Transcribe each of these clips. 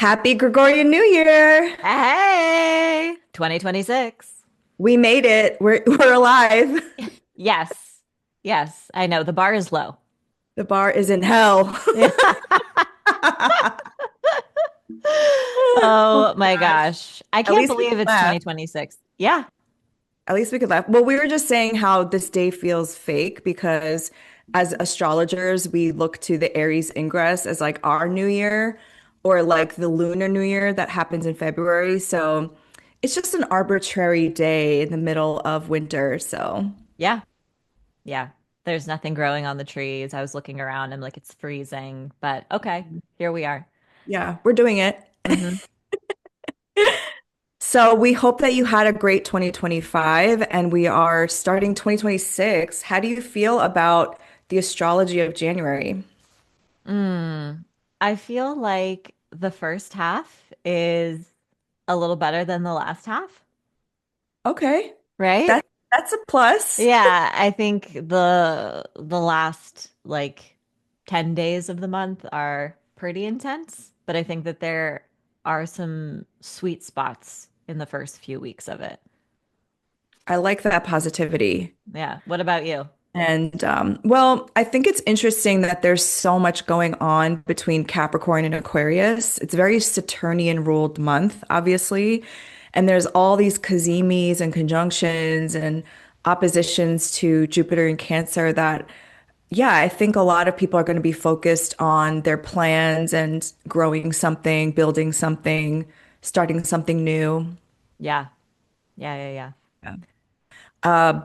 Happy Gregorian New Year. Hey, 2026. We made it. We're alive. Yes. Yes, I know. The bar is low. The bar is in hell. Yeah. Oh Oh my my gosh. gosh. I At can't least we believe could it's laugh. 2026. Yeah. At least we could laugh. Well, we were just saying how this day feels fake because as astrologers, we look to the Aries ingress as like our new year or like the lunar new year that happens in February. So it's just an arbitrary day in the middle of winter. So Yeah. Yeah. There's nothing growing on the trees. I was looking around. I'm like, it's freezing, but okay, here we are. yeah, we're doing it. Hmm. So we hope that you had a great 2025 and we are starting 2026. How do you feel about the astrology of January? I feel like the first half is a little better than the last half, Okay, right? that's a plus. Yeah, I think the last like 10 days of the month are pretty intense, but I think that there are some sweet spots in the first few weeks of it. I like that positivity. Yeah. What about you? And well, I think it's interesting that there's so much going on between Capricorn and Aquarius. It's a very Saturnian ruled month, obviously. And there's all these cazemis and conjunctions and oppositions to Jupiter and Cancer that, yeah, I think a lot of people are going to be focused on their plans and growing something, building something, starting something new. Yeah. Yeah, yeah, yeah.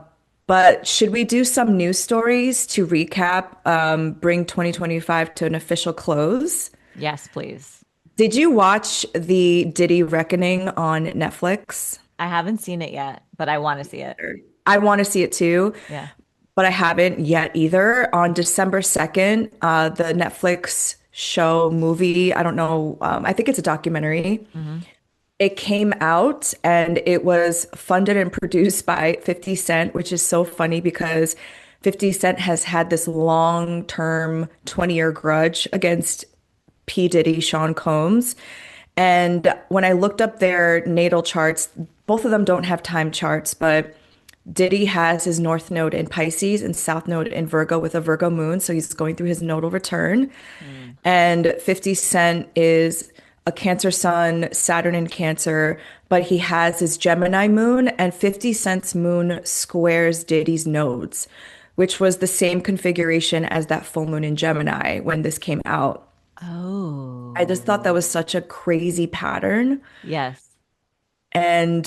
But should we do some news stories to recap, bring 2025 to an official close? Yes, please. Did you watch the Diddy Reckoning on Netflix? I haven't seen it yet, but I want to see it. I want to see it too, Yeah. but I haven't yet either. On December 2nd, the Netflix show movie, I don't know, I think it's a documentary. Hmm. It came out and it was funded and produced by 50 Cent, which is so funny because 50 Cent has had this long-term 20-year grudge against P. Diddy, Sean Combs. And when I looked up their natal charts, both of them don't have time charts, but Diddy has his North Node in Pisces and South Node in Virgo with a Virgo moon. So he's going through his nodal return. Mm. And 50 Cent is a Cancer sun, Saturn in Cancer, but he has his Gemini moon, and 50 Cent's moon squares Diddy's nodes, which was the same configuration as that full moon in Gemini when this came out. I just thought that Oh, was such a crazy pattern. yes. And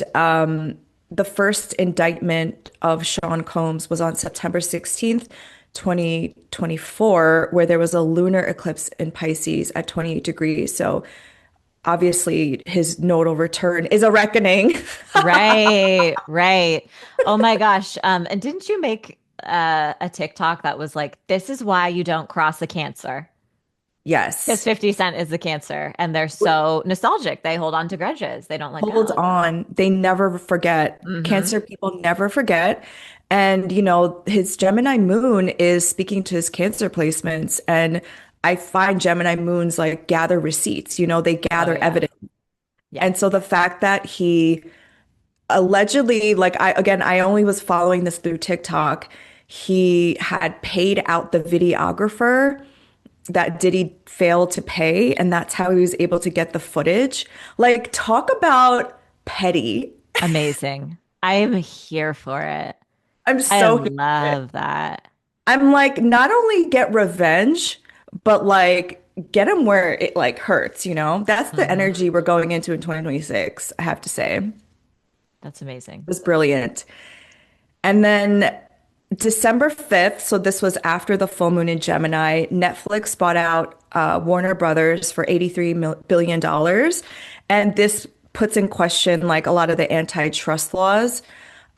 the first indictment of Sean Combs was on September 16th, 2024, where there was a lunar eclipse in Pisces at 28 degrees. So obviously his nodal return is a reckoning. Right, right. Oh my gosh. And didn't you make a TikTok that was like, this is why you don't cross a cancer? Because Yes. 50 Cent is the cancer and they're so nostalgic. They hold on to grudges. They don't let Hold go. on. They never forget. Hmm. Cancer people never forget. And, you know, his Gemini moon is speaking to his Cancer placements. And I find Gemini moons like gather receipts, they Oh gather yeah. evidence. And Yes. so the fact that he allegedly, I only was following this through TikTok. He had paid out the videographer that Diddy failed to pay, and that's how he was able to get the footage. Like, talk about petty. Amazing. I am here for it. I'm I so here for it. love that. I'm like, not only get revenge, but like get him where it like hurts. That's the Hmm. energy we're going into in 2026, I have to say. It That's amazing. was brilliant. And then December 5th, so this was after the full moon in Gemini, Netflix bought out Warner Brothers for $83 billion dollars. And this puts in question like a lot of the antitrust laws.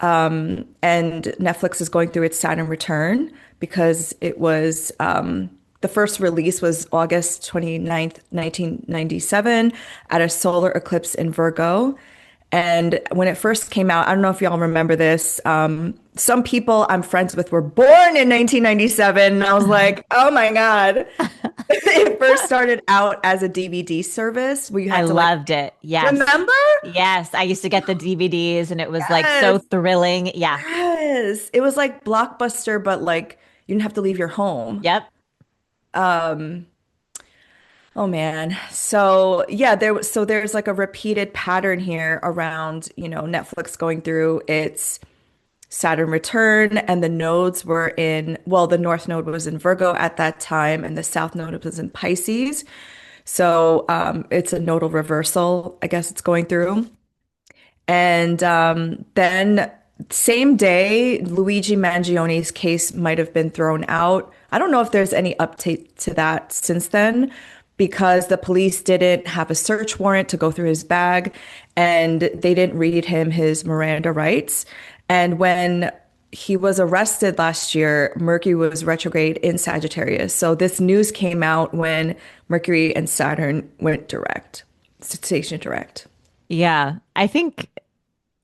And Netflix is going through its Saturn return because it was the first release was August 29th, 1997 at a solar eclipse in Virgo. And when it first came out, I don't know if y'all remember this. Some people I'm friends with were born in 1997. And I was like, oh my God. It first started out as a DVD service where you I had to like, loved it. Yes. remember? Yes. I used to get the DVDs and it was like so Yes. thrilling. Yeah. Yes. It was like Blockbuster, but like you didn't have to leave your home. Yep. Um, oh man. So yeah, there's like a repeated pattern here around, Netflix going through its Saturn return, and the nodes were in, well, the North Node was in Virgo at that time, and the South Node was in Pisces. So it's a nodal reversal, I guess it's going through. And then same day, Luigi Mangione's case might have been thrown out. I don't know if there's any update to that since then because the police didn't have a search warrant to go through his bag and they didn't read him his Miranda rights. And when he was arrested last year, Mercury was retrograde in Sagittarius. So this news came out when Mercury and Saturn went direct, station direct. Yeah. I think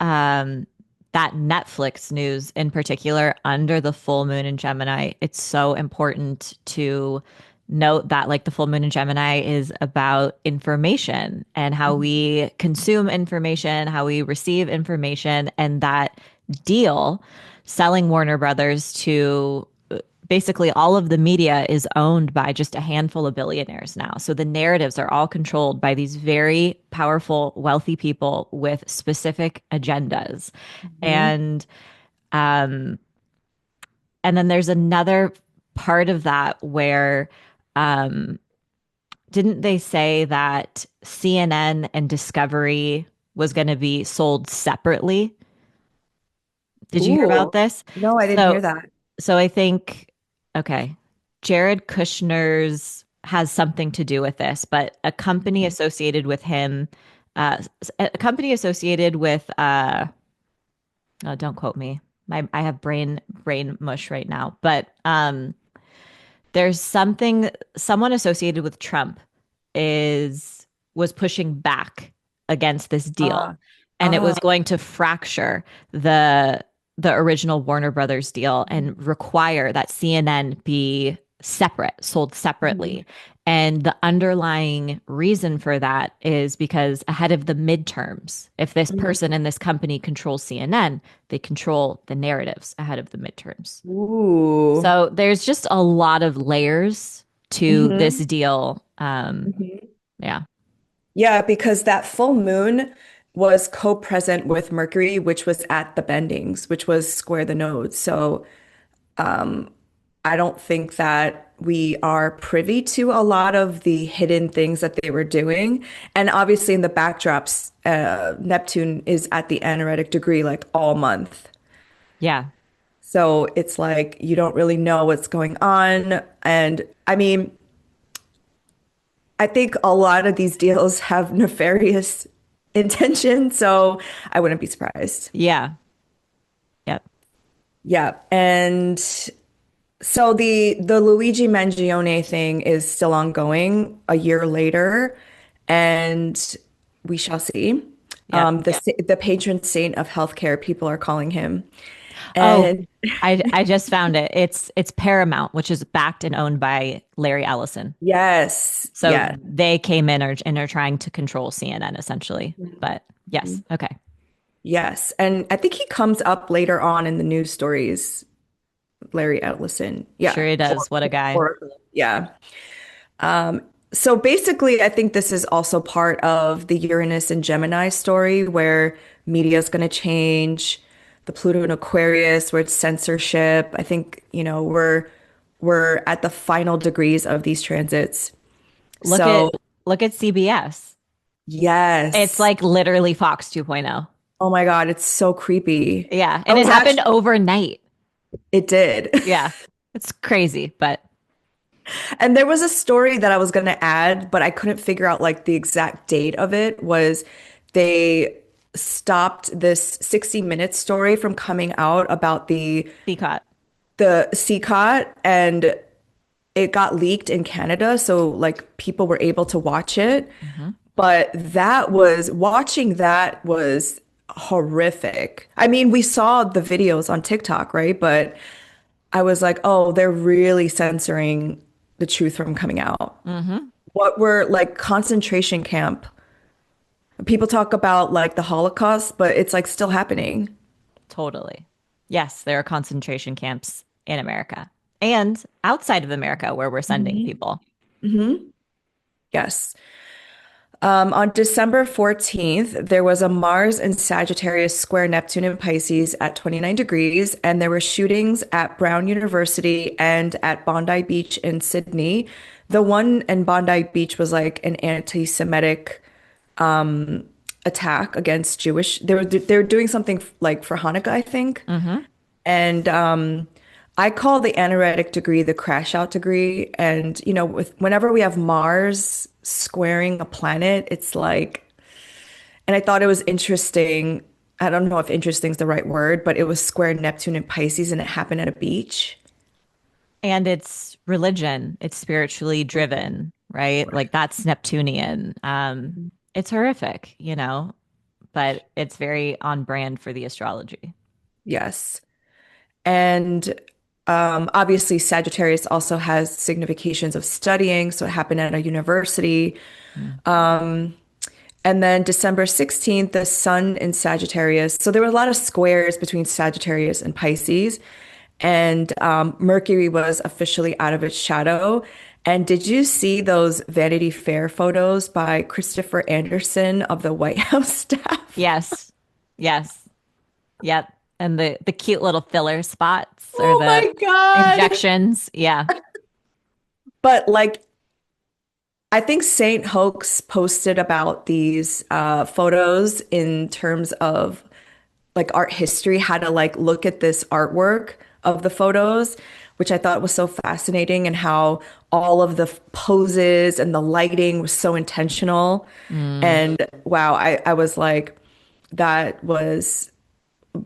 um that Netflix news in particular under the full moon in Gemini, it's so important to note that like the full moon in Gemini is about information and how we consume information, how we receive information, and that deal selling Warner Brothers to basically all of the media is owned by just a handful of billionaires now. So the narratives are all controlled by these very powerful, wealthy people with specific agendas. Mhm. And um and then there's another part of that where um didn't they say that CNN and Discovery was going to be sold separately? Did you hear about Ooh, this? no, I didn't So hear that. So I think, okay, Jared Kushner's has something to do with this, but a company associated with him, a company associated with, oh, don't quote me. I have brain mush right now, but there's someone associated with Trump is was pushing back against this deal, Uh, and it uh, was going to fracture the the original Warner Brothers deal and require that CNN be separate, sold mhm, separately. And the underlying reason for that is because ahead of the midterms, if this person mhm. in this company controls CNN, they control the narratives ahead of the midterms. Ooh. So there's just a lot of layers to this Mhm, deal. mhm. Yeah. Yeah, because that full moon was co-present with Mercury, which was at the bendings, which was square the nodes. So I don't think that we are privy to a lot of the hidden things that they were doing. And obviously, in the backdrops, Neptune is at the anaretic degree like all month. Yeah. So it's like you don't really know what's going on. And I mean, I think a lot of these deals have nefarious intention, so I wouldn't be surprised. Yeah. Yep. Yeah. And so the Luigi Mangione thing is still ongoing a year later, and we shall see. Yep. The patron saint of healthcare, people are calling him. Oh, And I just found it. It's Paramount, which is backed and owned by Larry Ellison. yes, So yes. they came in and are trying to control CNN essentially. But yes. Okay. Yes. And I think he comes up later on in the news stories, Larry Ellison. Sure Yeah. he does. What a guy. Yeah. So basically, I think this is also part of the Uranus and Gemini story where media is going to change, the Pluto and Aquarius, where it's censorship. I think, we're at the final degrees of these transits. Look at So, look at CBS. It's yes. like literally Fox 2.0. Oh my God, it's so creepy. Yeah. I And it was happened actually, overnight. it did. Yeah. It's crazy, but And there was a story that I was going to add, but I couldn't figure out like the exact date of it was they stopped this 60 Minutes story from coming out about be caught. the CCOT and it got leaked in Canada, so like people were able to watch it. Mhm. But watching that was horrific. I mean, we saw the videos on TikTok, right? But I was like, oh, they're really censoring the truth from coming out. Hmm. What were like concentration camp? People talk about like the Holocaust, but it's like still happening. Totally. Yes, there are concentration camps in America and outside of America where we're sending Hmm. people. Hmm. Yes. On December 14th, there was a Mars and Sagittarius square Neptune and Pisces at 29 degrees, and there were shootings at Brown University and at Bondi Beach in Sydney. The one in Bondi Beach was like an anti-Semitic attack against Jewish. They were doing something like for Hanukkah, I think. Hmm. And I call the anaretic degree the crash out degree. And, whenever we have Mars squaring a planet, it's like, and I thought it was interesting. I don't know if interesting is the right word, but it was square Neptune and Pisces and it happened at a beach. And it's religion, it's spiritually driven, right? Like that's Neptunian. It's horrific, but it's very on brand for the astrology. Yes. And obviously, Sagittarius also has significations of studying. So it happened at a university. Mm. And then December 16th, the sun in Sagittarius. So there were a lot of squares between Sagittarius and Pisces. And Mercury was officially out of its shadow. And did you see those Vanity Fair photos by Christopher Anderson of the White House staff? Yes. Yes. Yep. And the cute little filler spots or Oh the my God. injections. Yeah. But like, I think Saint Hoax posted about these photos in terms of like art history, how to like look at this artwork of the photos, which I thought was so fascinating and how all of the poses and the lighting was so intentional. Mm. And wow, I was like, that was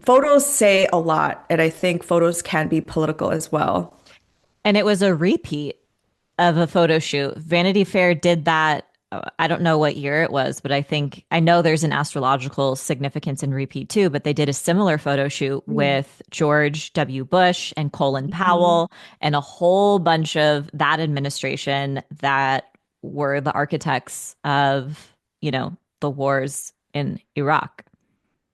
photos say a lot. And I think photos can be political as well. And it was a repeat of a photo shoot. Vanity Fair did that. I don't know what year it was, but I know there's an astrological significance in repeat too, but they did a similar photo shoot with George W. Bush and Colin Mhm. Powell and a whole bunch of that administration that were the architects of, the wars in Iraq.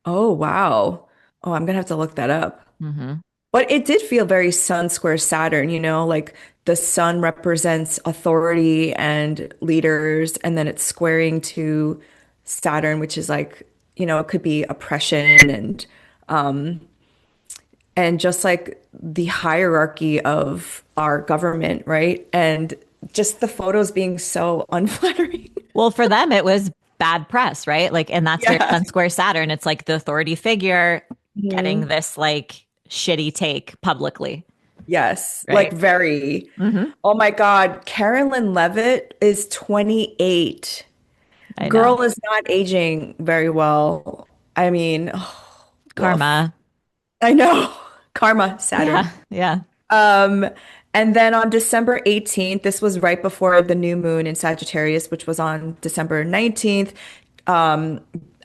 Oh, wow. Oh, I'm gonna have to look that up. Hmm. But it did feel very Sun square Saturn, like the sun represents authority and leaders, and then it's squaring to Saturn, which is like, it could be oppression and just like the hierarchy of our government, right? And just the photos being so unflattering. Well, for them, it was bad press, right? Like, and that's very Yeah. Sun Square Saturn. It's like the authority figure getting Mhm. this like shitty take publicly, Yes, like right? very. Hmm. Oh my God, Carolyn Levitt is 28. I know. Girl is not aging very well. I mean, woof. Karma. I know. Karma, Saturn. Yeah. Yeah. Um, and then on December 18th, this was right before the new moon in Sagittarius, which was on December 19th. Um,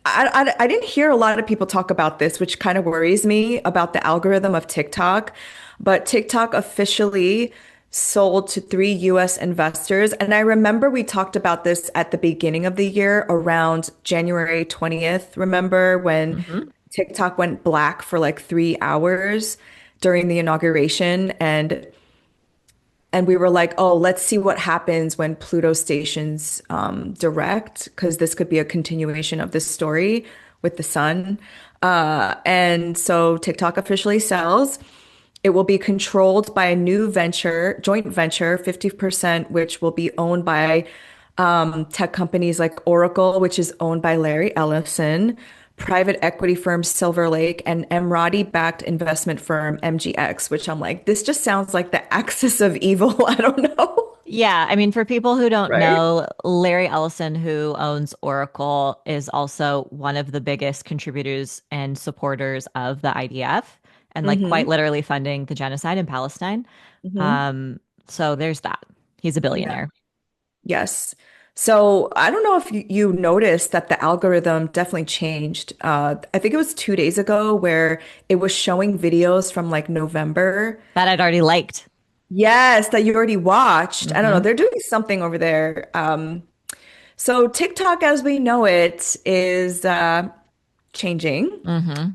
I didn't hear a lot of people talk about this, which kind of worries me about the algorithm of TikTok. But TikTok officially sold to three US investors. And I remember we talked about this at the beginning of the year around January 20th. Remember when Hmm. TikTok went black for like 3 hours during the inauguration? And we were like, oh, let's see what happens when Pluto stations direct, because this could be a continuation of this story with the sun. And so TikTok officially sells. It will be controlled by a new venture, joint venture, 50%, which will be owned by tech companies like Oracle, which is owned by Larry Ellison, private equity firm Silver Lake, and Emirati-backed investment firm MGX, which I'm like, this just sounds like the axis of evil. I don't know. Yeah. I mean, for people who don't Right? know, Larry Ellison, who owns Oracle, is also one of the biggest contributors and supporters of the IDF and like quite Mm-hmm. literally funding the genocide in Palestine. Mm-hmm. Um, so there's that. He's a Yeah. billionaire. Yes. So I don't know if you noticed that the algorithm definitely changed. I think it was 2 days ago where it was showing videos from like November. That I'd already liked. Yes, that you already watched. I don't know. Hmm. They're doing something over there. So TikTok as we know it is changing. Hmm.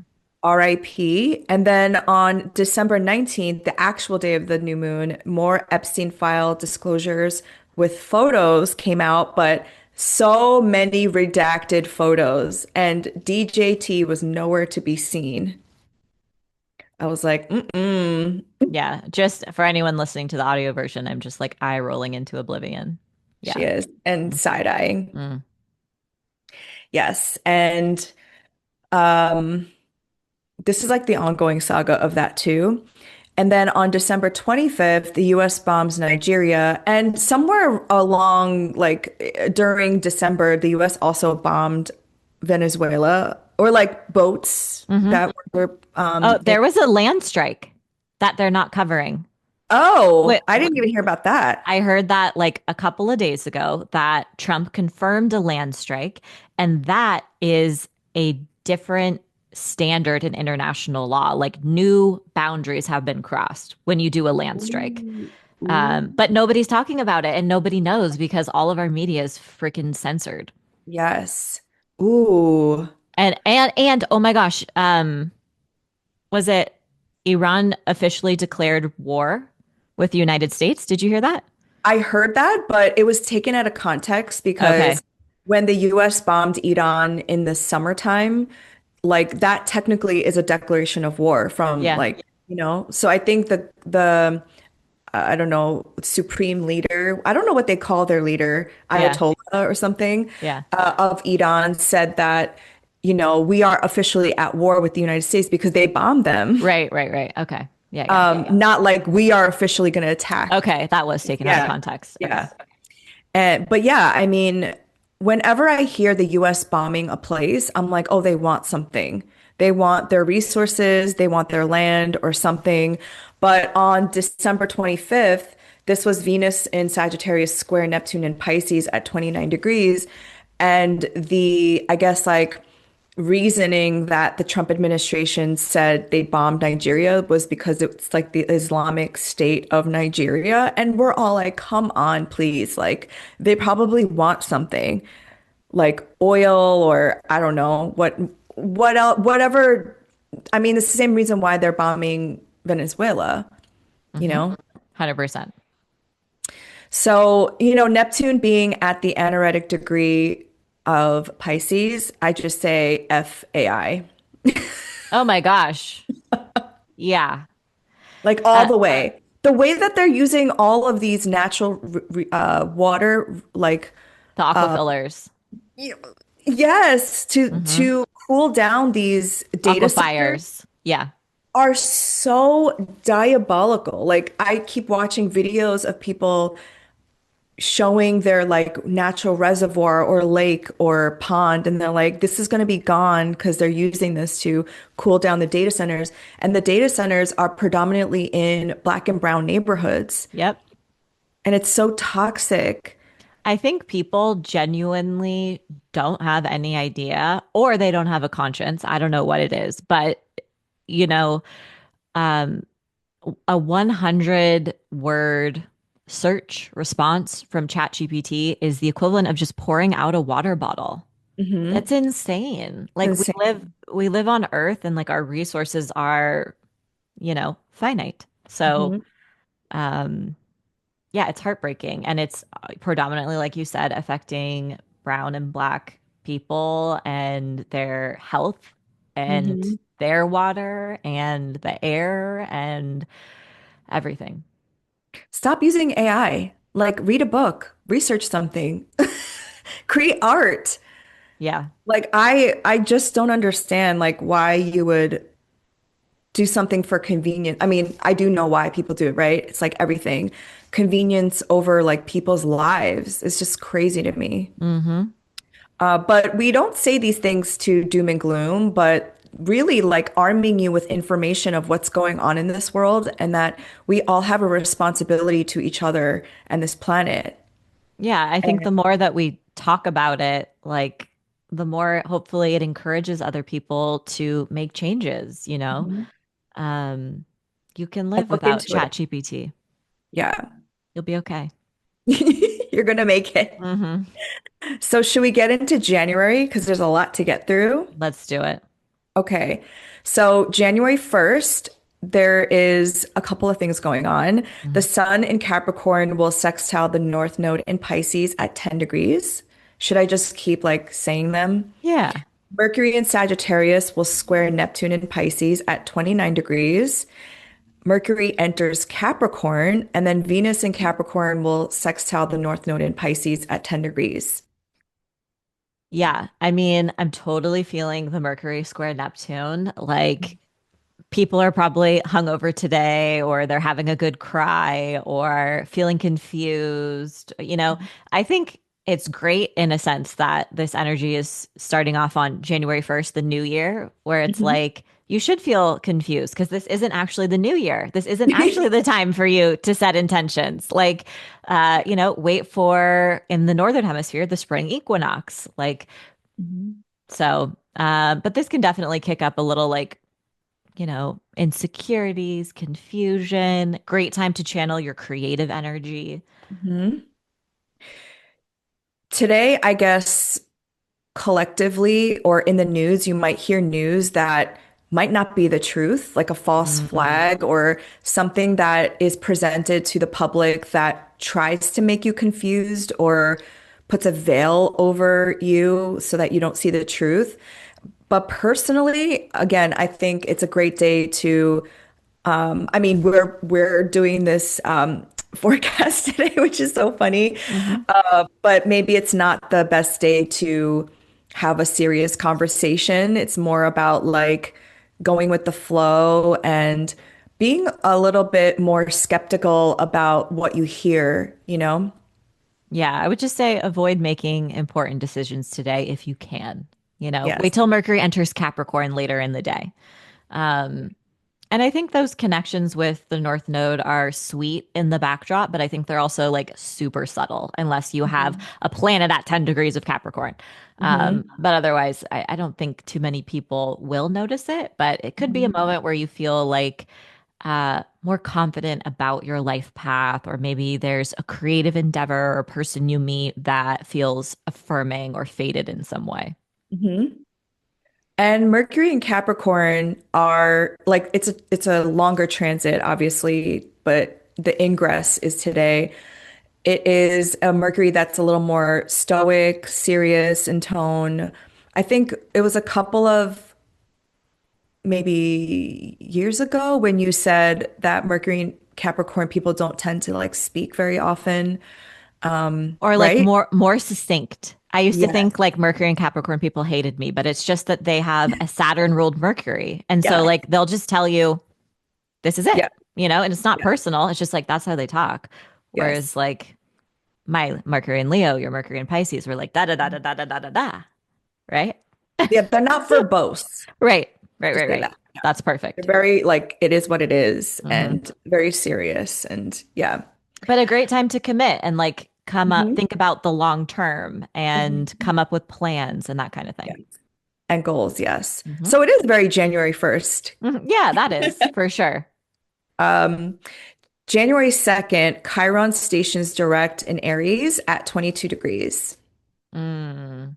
RIP. And then on December 19th, the actual day of the new moon, more Epstein file disclosures with photos came out, but so many redacted photos, and DJT was nowhere to be seen. I was like, mm-mm. Yeah, just for anyone listening to the audio version, I'm just like eye rolling into oblivion. She Yeah. is, and side-eyeing. Mm. Yes. And um, this is like the ongoing saga of that too. And then on December 25th, the US bombs Nigeria. And somewhere along, like during December, the US also bombed Venezuela or like boats Hmm. that were Oh, in. there was a land strike that they're not covering. Oh, Wait, I didn't even hear about that. I heard that like a couple of days ago that Trump confirmed a land strike, and that is a different standard in international law. Like new boundaries have been crossed when you do a land strike. Ooh, ooh. But nobody's talking about it, and nobody knows because all of our media is freaking censored. Yes. Ooh. And oh my gosh, was it Iran officially declared war with the United States? Did you hear that? I heard that, but it was taken out of context Okay. because when the US bombed Iran in the summertime, like that technically is a declaration of war from Yeah. like, so I think the I don't know, supreme leader, I don't know what they call their leader, Yeah. Ayatollah or something, Yeah. of Iran said that, we are officially at war with the United States because they bombed them. Right, right, right. Okay. Yeah, yeah. Not like we are officially going to attack. Okay, that was taken out of Yeah. context. Okay. Yeah. But yeah, I mean, whenever I hear the US bombing a place, I'm like, oh, they want something. They want their resources, they want their land or something. But on December 25th, this was Venus in Sagittarius square Neptune in Pisces at 29 degrees. And I guess, like, reasoning that the Trump administration said they bombed Nigeria was because it's like the Islamic State of Nigeria. And we're all like, come on, please. Like, they probably want something like oil or I don't know what else, whatever. I mean, it's the same reason why they're bombing Venezuela, you Mm-hmm. know? 100%. So, Neptune being at the anaretic degree of Pisces, I just say FAI. Oh my gosh. Yeah. Like all Uh, the way. The way that they're using all of these natural water, like the aquafillers. y- yes, to Hmm. cool down these data centers Aquafires. Yeah. are so diabolical. Like I keep watching videos of people showing their like natural reservoir or lake or pond, and they're like, this is going to be gone because they're using this to cool down the data centers. And the data centers are predominantly in black and brown neighborhoods. Yep. And it's so toxic. I think people genuinely don't have any idea or they don't have a conscience. I don't know what it is, but you know, um, a 100 word search response from ChatGPT is the equivalent of just pouring out a water bottle. Hmm. That's insane. It's Like insane. we live on Earth and like our resources are, finite. So, Hmm. um yeah, it's heartbreaking and it's predominantly like you said affecting brown and black people and their health and Hmm. their water and the air and everything. Stop using AI. Like read a book, research something, create art. Yeah. Like I just don't understand like why you would do something for convenience. I mean, I do know why people do it, right? It's like everything. Convenience over like people's lives. It's just crazy to me. Hmm. But we don't say these things to doom and gloom, but really like arming you with information of what's going on in this world and that we all have a responsibility to each other and this planet. Yeah, I think And the more that we talk about it, like the more hopefully it encourages other people to make changes, you know? Mhm. Um, you can And live look without into it. ChatGPT. Yeah. You'll be okay. You're gonna make it. Hmm. So should we get into January? Because there's a lot to get through. Let's do it. Okay. So January 1st, there is a couple of things going on. The Mhm. sun in Capricorn will sextile the North Node in Pisces at 10 degrees. Should I just keep like saying them? Yeah. Mercury in Sagittarius will square Neptune in Pisces at 29 degrees. Mercury enters Capricorn, and then Venus in Capricorn will sextile the North Node in Pisces at 10 degrees. Yeah. I mean, I'm totally feeling the Mercury square Neptune. Like, people are probably hungover today, or they're having a good cry, or feeling confused. I think it's great in a sense that this energy is starting off on January 1st, the new year, where it's Mhm. like you should feel confused because this isn't actually the new year. This isn't actually the time for you to set intentions. Like, wait for in the northern hemisphere, the spring equinox. Like, Mhm. but this can definitely kick up a little like insecurities, confusion. Great time to channel your creative energy. Mhm. Today, I guess collectively or in the news, you might hear news that might not be the truth, like a false Mm, flag or something that is presented to the public that tries to make you confused or puts a veil over you so that you don't see the truth. But personally, again, I think it's a great day to I mean, we're doing this forecast today, which is so funny. mhm. But maybe it's not the best day to have a serious conversation. It's more about like going with the flow and being a little bit more skeptical about what you hear, you know? Yeah, I would just say avoid making important decisions today if you can. Wait Yes. till Mercury enters Capricorn later in the day. Um, And I think those connections with the North Node are sweet in the backdrop, but I think they're also like super subtle unless you have Hmm. a planet at 10 degrees of Capricorn. Hmm. But otherwise, I don't think too many people will notice it, but it could be a Hmm. moment where you feel like more confident about your life path, or maybe there's a creative endeavor or person you meet that feels affirming or fated in some way. Hmm. And Mercury and Capricorn are like it's a longer transit, obviously, but the ingress is today. It is a Mercury that's a little more stoic, serious in tone. I think it was a couple of maybe years ago when you said that Mercury and Capricorn people don't tend to like speak very often, Or like right? more succinct. I used to Yes. think like Mercury and Capricorn people hated me, but it's just that they have a Saturn ruled Mercury. And so Yeah. like they'll just tell you this is it, Yeah. and it's not Yeah. personal. It's just like that's how they talk. Whereas Yes. like my Mercury and Leo, your Mercury and Pisces were like da da da da da da da da da, right? Yeah, they're not verbose. Right, right, Just right, say right. that. That's They're perfect. very like it is what it is Hmm. and very serious and yeah. But a great time to commit and like come up, Hmm. think about the long term and Hmm. come up with plans and that kind of thing. Yes. And goals, yes. Hmm. So it is very January 1st. Yeah, that is for sure. Um, January 2nd, Chiron stations direct in Aries at 22 degrees. Mm.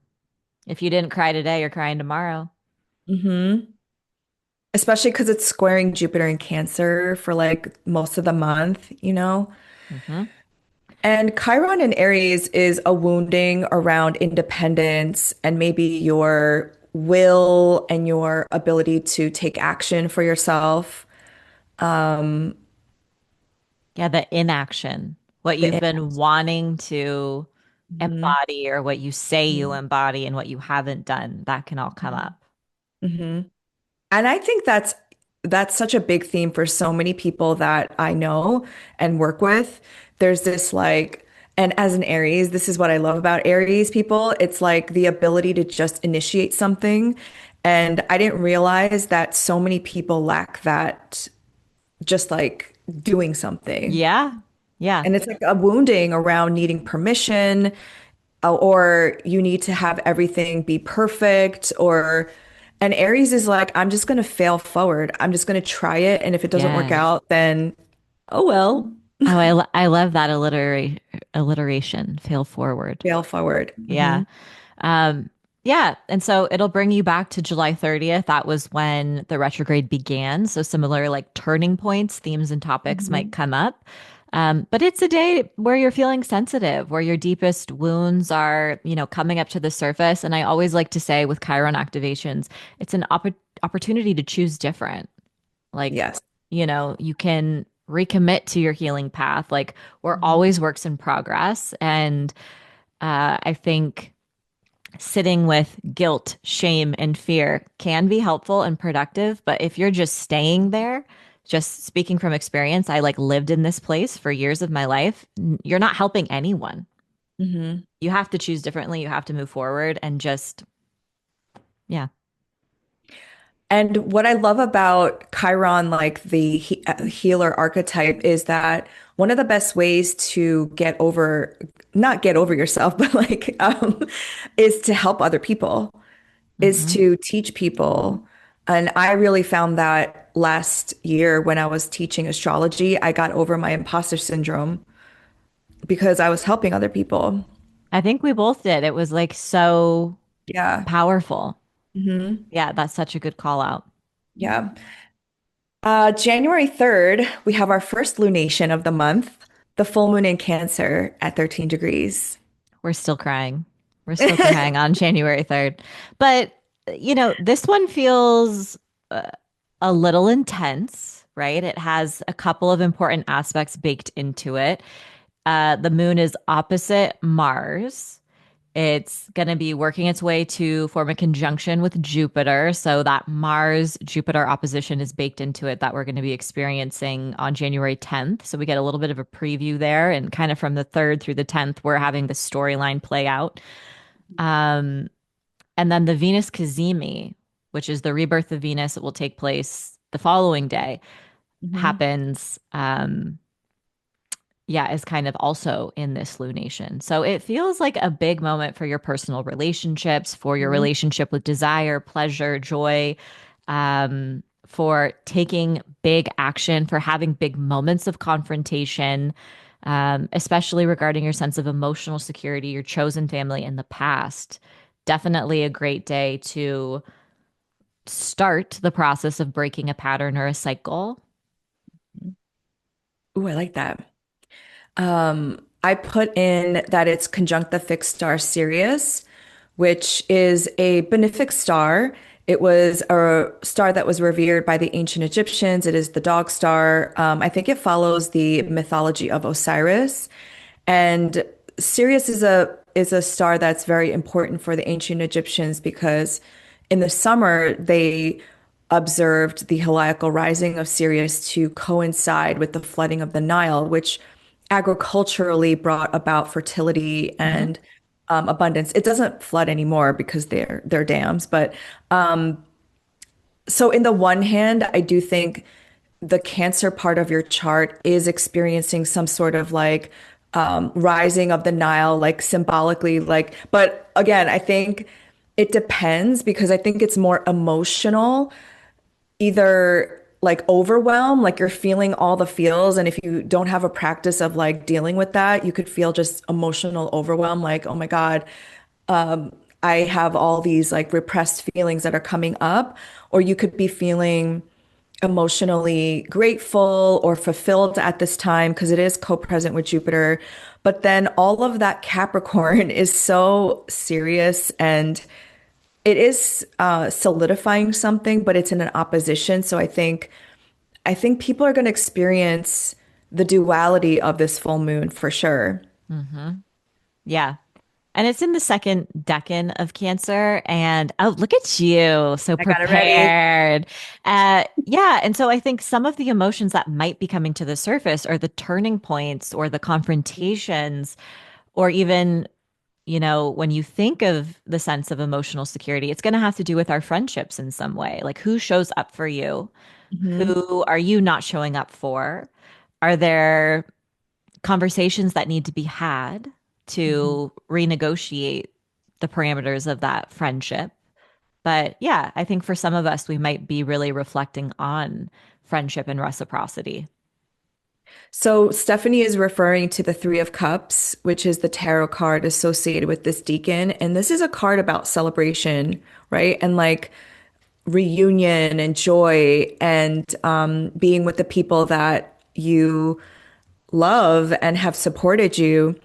If you didn't cry today, you're crying tomorrow. Hmm. Especially because it's squaring Jupiter in Cancer for like most of the month, you know? Hmm. And Chiron in Aries is a wounding around independence and maybe your will and your ability to take action for yourself. Um, Yeah, the inaction, what you've the, been wanting to Mhm. embody, or what you say you Mhm. embody and what you haven't done, that can all come up. Mhm. And I think that's such a big theme for so many people that I know and work with. There's this like, and as an Aries, this is what I love about Aries people. It's like the ability to just initiate something. And I didn't realize that so many people lack that just like doing something. Yeah. Yeah. And it's like a wounding around needing permission, or you need to have everything be perfect, or and Aries is like, I'm just gonna fail forward. I'm just gonna try it. And if it doesn't work Yes. out, then oh well. Oh, I love that alliteration, fail forward. Fail forward. Yeah. Um, yeah. And so it'll bring you back to July 30th. That was when the retrograde began. So similar like turning points, themes and topics might Hmm. come up. But it's a day where you're feeling sensitive, where your deepest wounds are, coming up to the surface. And I always like to say with Chiron activations, it's an opportunity to choose different. Like, Yes. you can recommit to your healing path. Like, we're Mhm. always works in progress. And I think sitting with guilt, shame, and fear can be helpful and productive. But if you're just staying there, just speaking from experience, I like lived in this place for years of my life. You're not helping anyone. Hmm. You have to choose differently. You have to move forward and just, yeah. And what I love about Chiron, like the healer archetype, is that one of the best ways to get over, not get over yourself, but like, is to help other people, is Hmm. to teach people. And I really found that last year when I was teaching astrology, I got over my imposter syndrome because I was helping other people. I think we both did. It was like so Yeah. powerful. Hmm. Yeah, that's such a good call out. Yeah. January 3rd, we have our first lunation of the month, the full moon in Cancer at 13 degrees. We're still crying. We're still crying on January 3rd. But, this one feels uh, a little intense, right? It has a couple of important aspects baked into it. The moon is opposite Mars. It's going to be working its way to form a conjunction with Jupiter. So that Mars Jupiter opposition is baked into it that we're going to be experiencing on January 10th. So we get a little bit of a preview there. And kind of from the 3rd through the 10th, we're having the storyline play out. Um, and then the Venus Cazimi, which is the rebirth of Venus, it will take place the following day, Hmm. happens. Yeah, is kind of also in this lunation. So it feels like a big moment for your personal relationships, for your Hmm. relationship with desire, pleasure, joy, for taking big action, for having big moments of confrontation, especially regarding your sense of emotional security, your chosen family in the past. Definitely a great day to start the process of breaking a pattern or a cycle. Ooh, I like that. I put in that it's conjunct the fixed star Sirius, which is a benefic star. It was a star that was revered by the ancient Egyptians. It is the dog star. I think it follows the mythology of Osiris. And Sirius is a star that's very important for the ancient Egyptians because in the summer they observed the heliacal rising of Sirius to coincide with the flooding of the Nile, which agriculturally brought about fertility Hmm. and abundance. It doesn't flood anymore because they're dams, but so in the one hand, I do think the Cancer part of your chart is experiencing some sort of like rising of the Nile, like symbolically, like, but again, I think it depends because I think it's more emotional, either like overwhelm, like you're feeling all the feels. And if you don't have a practice of like dealing with that, you could feel just emotional overwhelm, like, oh my God, I have all these like repressed feelings that are coming up, or you could be feeling emotionally grateful or fulfilled at this time because it is co-present with Jupiter. But then all of that Capricorn is so serious and it is solidifying something, but it's in an opposition. So I think people are going to experience the duality of this full moon for sure. Hmm. Yeah. And it's in the second decan of Cancer. And oh, look at you, so I got it ready. prepared. Yeah. And so I think some of the emotions that might be coming to the surface are the turning points or the confrontations, or even, when you think of the sense of emotional security, it's going to have to do with our friendships in some way. Like, who shows up for you? Hmm. Who are you not showing up for? Are there conversations that need to be had Hmm. to renegotiate the parameters of that friendship? But yeah, I think for some of us, we might be really reflecting on friendship and reciprocity. So Stephanie is referring to the Three of Cups, which is the tarot card associated with this deacon. And this is a card about celebration, right? And like reunion and joy and being with the people that you love and have supported you.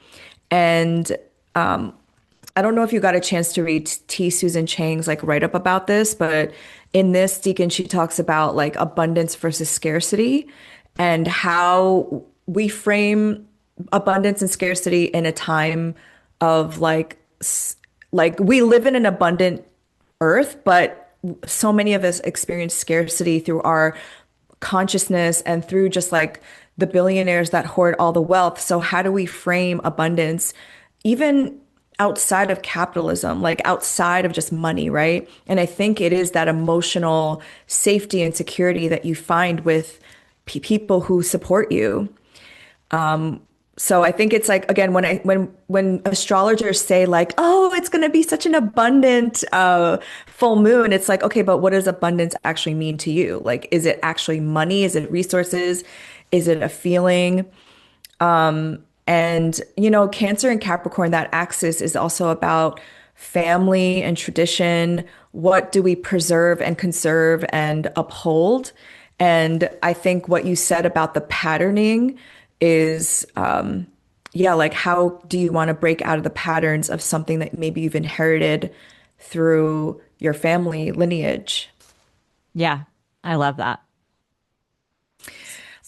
And I don't know if you got a chance to read T. Susan Chang's like write up about this, but in this, Deacon, she talks about like abundance versus scarcity and how we frame abundance and scarcity in a time of like we live in an abundant earth, but so many of us experience scarcity through our consciousness and through just like the billionaires that hoard all the wealth. So how do we frame abundance even outside of capitalism, like outside of just money, right? And I think it is that emotional safety and security that you find with people who support you. So I think it's like again when astrologers say like, oh, it's going to be such an abundant full moon, it's like, okay, but what does abundance actually mean to you? Like, is it actually money? Is it resources? Is it a feeling? And you know, Cancer and Capricorn, that axis is also about family and tradition. What do we preserve and conserve and uphold? And I think what you said about the patterning is, yeah, like how do you want to break out of the patterns of something that maybe you've inherited through your family lineage? Yeah, I love that.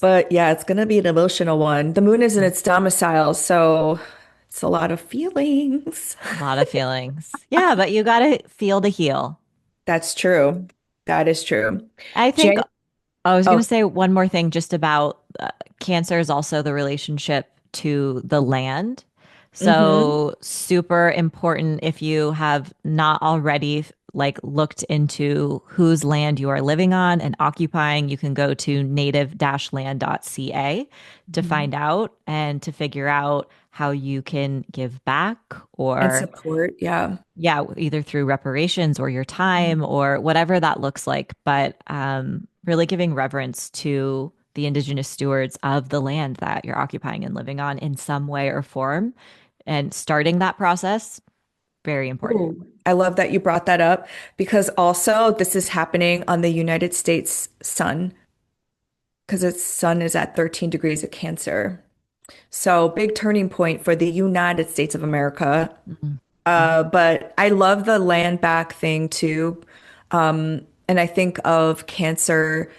But yeah, it's gonna be an emotional one. The moon is in its domicile, so it's a lot of feelings. A lot of feelings. Yeah, but you got to feel to heal. That's true. That is true. I think Jan I was going oh, to say one more thing just about Cancer is also the relationship to the land. mm-hmm. So super important if you have not already like looked into whose land you are living on and occupying, you can go to native-land.ca to Mhm. find out and to figure out how you can give back And or support. Yeah. yeah, either through reparations or your time or whatever that looks like, but really giving reverence to the indigenous stewards of the land that you're occupying and living on in some way or form, and starting that process, very important. Ooh, I love that you brought that up because also this is happening on the United States sun because its sun is at 13 degrees of Cancer. So big turning point for the United States of America. Mhm. But I love the land back thing too. And I think of Cancer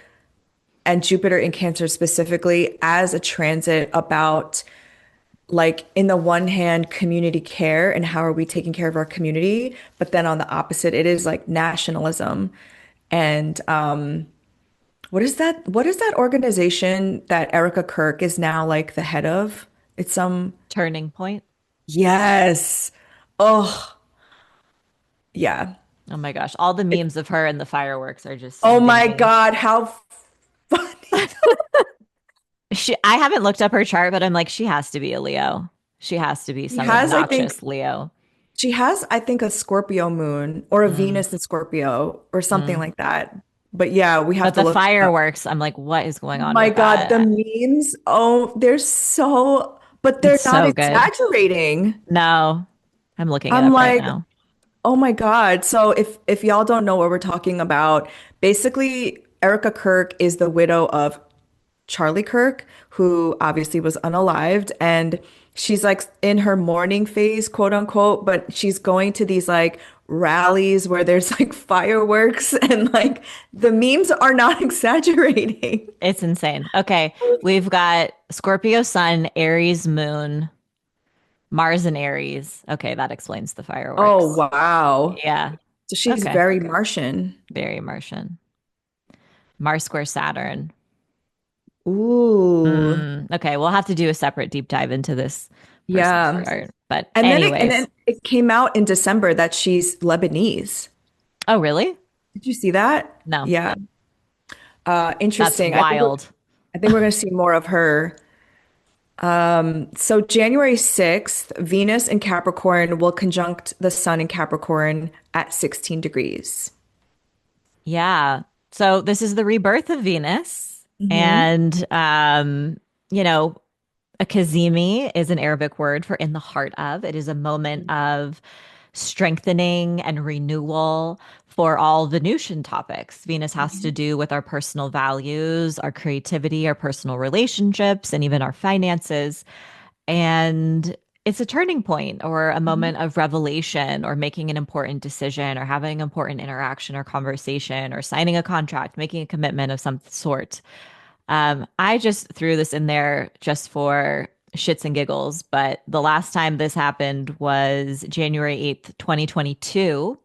and Jupiter in Cancer specifically as a transit about like in the one hand community care and how are we taking care of our community, but then on the opposite it is like nationalism and what is that organization that Erica Kirk is now like the head of? It's some Turning point. yes. Oh, yeah. Oh my gosh, all the It, memes of her and the fireworks are just oh my sending God, how funny. I haven't looked up her chart, but I'm like, she has to be a Leo. She has to be She some has, I think, obnoxious Leo. she has, I think, a Scorpio moon or a Mm, Venus in Scorpio or something mm. like that. But yeah, we have But to the look it up. fireworks, I'm like, what is going on My with God, the that? memes, oh, they're so, but they're It's not so good. exaggerating. No, I'm looking it I'm up right like, now. oh my God. So if y'all don't know what we're talking about, basically Erica Kirk is the widow of Charlie Kirk, who obviously was unalived, and she's like in her mourning phase, quote unquote, but she's going to these like rallies where there's like fireworks and like the memes are not exaggerating. It's insane. Okay, we've got Scorpio Sun, Aries Moon, Mars and Aries. Okay, that explains the Oh, fireworks. wow. Yeah. So she's Okay. very Martian. Very Martian. Mars square Saturn. Ooh. Okay, we'll have to do a separate deep dive into this person's Yeah. chart. But And then anyways. it came out in December that she's Lebanese. Oh, really? Did you see that? No. Yeah. That's Interesting. wild. I think we're going to see more of her. So January 6th, Venus in Capricorn will conjunct the sun in Capricorn at 16 degrees. Yeah. So this is the rebirth of Venus. Hmm. And you know, a kazimi is an Arabic word for in the heart of. It is a moment of strengthening and renewal for all Venusian topics. Venus has to Mhm. do with our personal values, our creativity, our personal relationships, and even our finances. And it's a turning point or a Mhm. moment of revelation or making an important decision or having an important interaction or conversation or signing a contract, making a commitment of some sort. I just threw this in there just for shits and giggles, but the last time this happened was January 8th, 2022,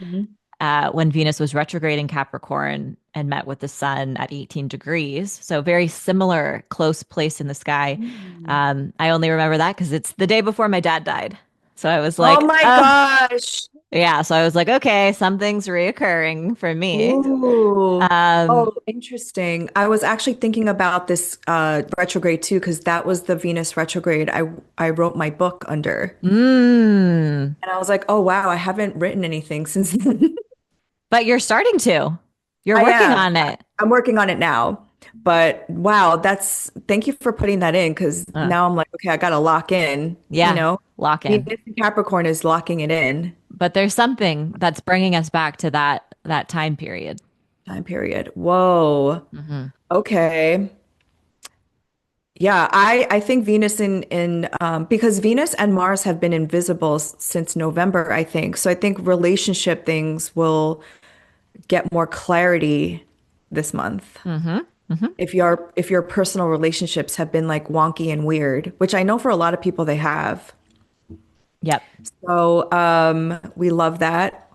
Mhm. when Venus was retrograde in Capricorn and met with the sun at 18 degrees. So, very similar, close place in the sky. Mhm. I only remember that because it's the day before my dad died. So I was Oh like, my gosh. yeah. So I was like, okay, something's reoccurring for me. Ooh. Um, Oh, interesting. I was actually thinking about this retrograde too, because that was the Venus retrograde I wrote my book under. mm, And I was like, oh wow, I haven't written anything since then. but you're starting to. You're I working am. on it. I'm working on it now. But wow, thank you for putting that in because Uh, now I'm like, okay, I gotta lock in, you yeah, know. lock in. Venus and Capricorn is locking it in But there's something that's bringing us back to that time period. time period. Whoa. Hmm. Okay. Yeah, I think Venus in because Venus and Mars have been invisible since November, I think. So I think relationship things will get more clarity this month. Hmm. Hmm. If your personal relationships have been like wonky and weird, which I know for a lot of people they have. Yep. So we love that.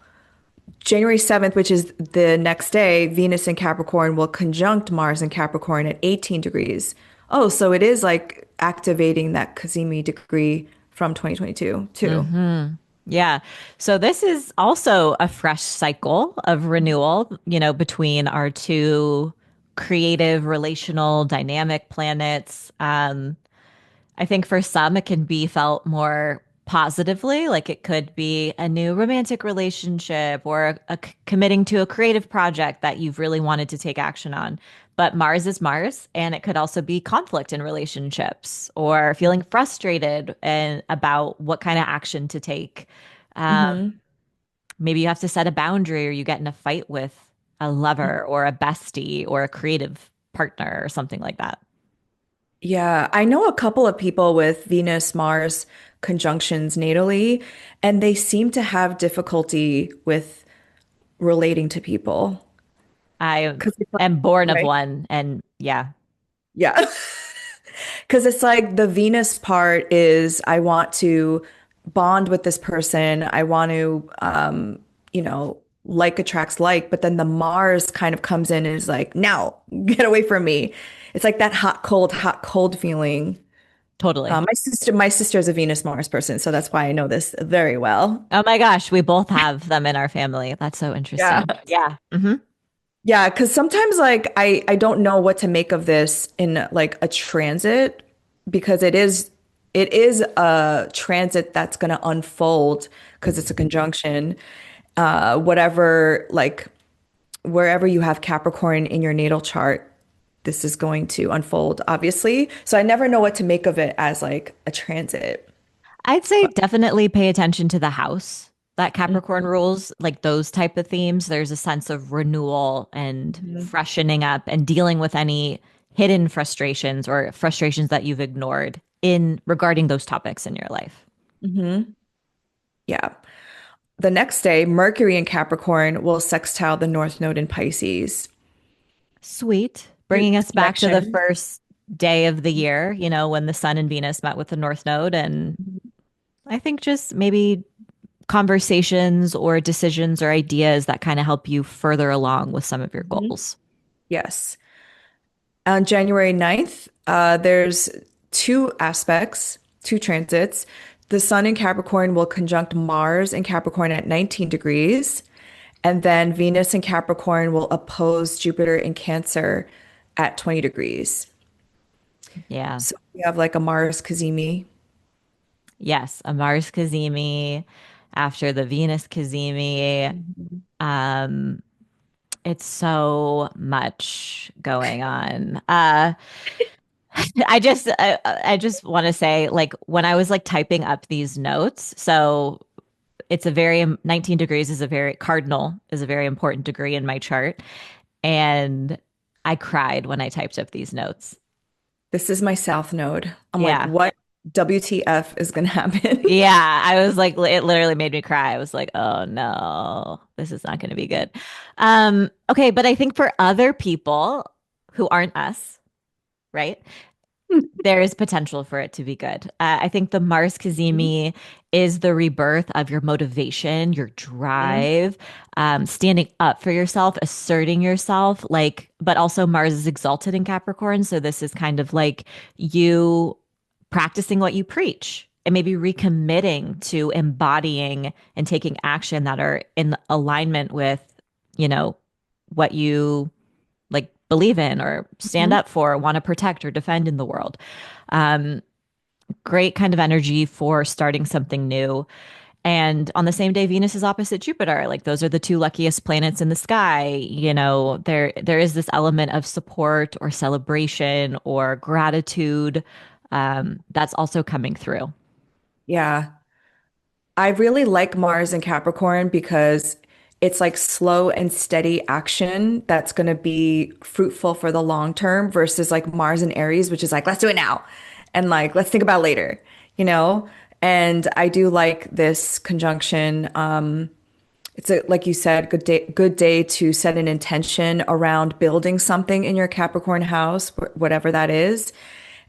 January 7th, which is the next day, Venus in Capricorn will conjunct Mars in Capricorn at 18 degrees. Oh, so it is like activating that Cazimi degree from 2022 too. Hmm. Yeah. So this is also a fresh cycle of renewal, between our two creative, relational, dynamic planets. I think for some it can be felt more positively, like it could be a new romantic relationship or committing to a creative project that you've really wanted to take action on. But Mars is Mars, and it could also be conflict in relationships or feeling frustrated and about what kind of action to take. Um, Hmm. Maybe you have to set a boundary or you get in a fight with a lover or a bestie or a creative partner or something like that. Yeah, I know a couple of people with Venus Mars conjunctions natally, and they seem to have difficulty with relating to people. I 'Cause it's like, am born of right? one, and yeah, Yeah. Because it's like the Venus part is I want to bond with this person. I want to, like attracts like, but then the Mars kind of comes in and is like, now get away from me. It's like that hot, cold feeling. totally. My sister is a Venus Mars person, so that's why I know this very well. Oh my gosh, we both have them in our family. That's so Yeah. interesting. Yeah. Hmm. Yeah, because sometimes like I don't know what to make of this in like a transit because it is a transit that's going to unfold because it's a conjunction. Whatever like wherever you have Capricorn in your natal chart, this is going to unfold, obviously. So I never know what to make of it as like a transit. I'd say But definitely pay attention to the house that Capricorn Mhm. rules, like those type of themes. There's a sense of renewal and Mhm. freshening up and dealing with any hidden frustrations or frustrations that you've ignored in regarding those topics in your life. Mhm. Yeah. The next day, Mercury in Capricorn will sextile the North Node in Pisces. Sweet. Bringing Huge us back to the connection. first day of the year, when the sun and Venus met with the North Node. And I think just maybe conversations or decisions or ideas that kind of help you further along with some of your Mhm. goals. Yes. On January 9th, there's two aspects, two transits. The Sun in Capricorn will conjunct Mars in Capricorn at 19 degrees, and then Venus in Capricorn will oppose Jupiter in Cancer at 20 degrees. Yeah. So we have like a Mars Cazimi. Yes. A Mars Cazimi after the Venus Cazimi. Mhm. Um, it's so much going on. I just want to say, like, when I was like typing up these notes, so it's a very 19 degrees is a very cardinal is a very important degree in my chart, and I cried when I typed up these notes. This is my South Node. I'm like, Yeah. what WTF is gonna happen? Yeah, I was like, it literally made me cry. I was like, oh no, this is not going to be good. Okay, but I think for other people who aren't us, right? There is potential for it to be good. I think the Mars Kazemi is the rebirth of your motivation, your Mhm. drive, standing up for yourself, asserting yourself. Like, but also Mars is exalted in Capricorn, so this is kind of like you practicing what you preach and maybe recommitting to embodying and taking action that are in alignment with, you know, what you like believe in or stand Mhm. up for, want to protect or defend in the world. Um, Great kind of energy for starting something new. And on the same day, Venus is opposite Jupiter. Like those are the two luckiest planets in the sky. You know, there is this element of support or celebration or gratitude that's also coming through. Yeah. I really like Mars and Capricorn because it's like slow and steady action that's going to be fruitful for the long term versus like Mars and Aries, which is like, let's do it now. And like, let's think about later, you know? And I do like this conjunction. It's a, like you said, good day to set an intention around building something in your Capricorn house, whatever that is.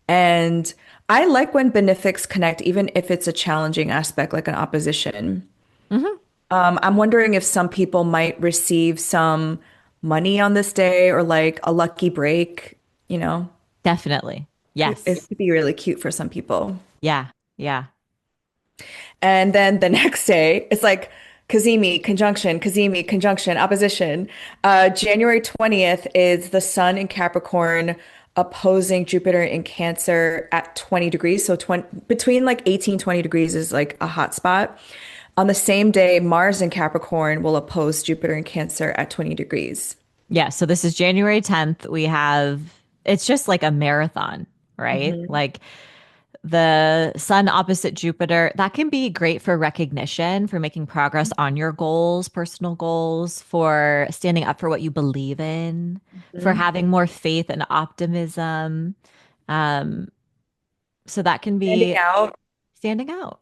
And I like when benefics connect, even if it's a challenging aspect, like an opposition. Hmm. I'm wondering if some people might receive some money on this day or like a lucky break, you know? Definitely. It Yes. could be really cute for some people. Yeah. Yeah. And then the next day, it's like Kazemi, conjunction, opposition. January 20th is the Sun in Capricorn opposing Jupiter in Cancer at 20 degrees. So 20, between like 18, 20 degrees is like a hot spot. On the same day, Mars in Capricorn will oppose Jupiter in Cancer at 20 degrees. Yeah. So this is January 10th. We have, it's just like a marathon, right? Hmm. Like the sun opposite Jupiter, that can be great for recognition, for making progress on your goals, personal goals, for standing up for what you believe in, for Hmm. having more faith and optimism. Um, so that can Standing be out, standing out.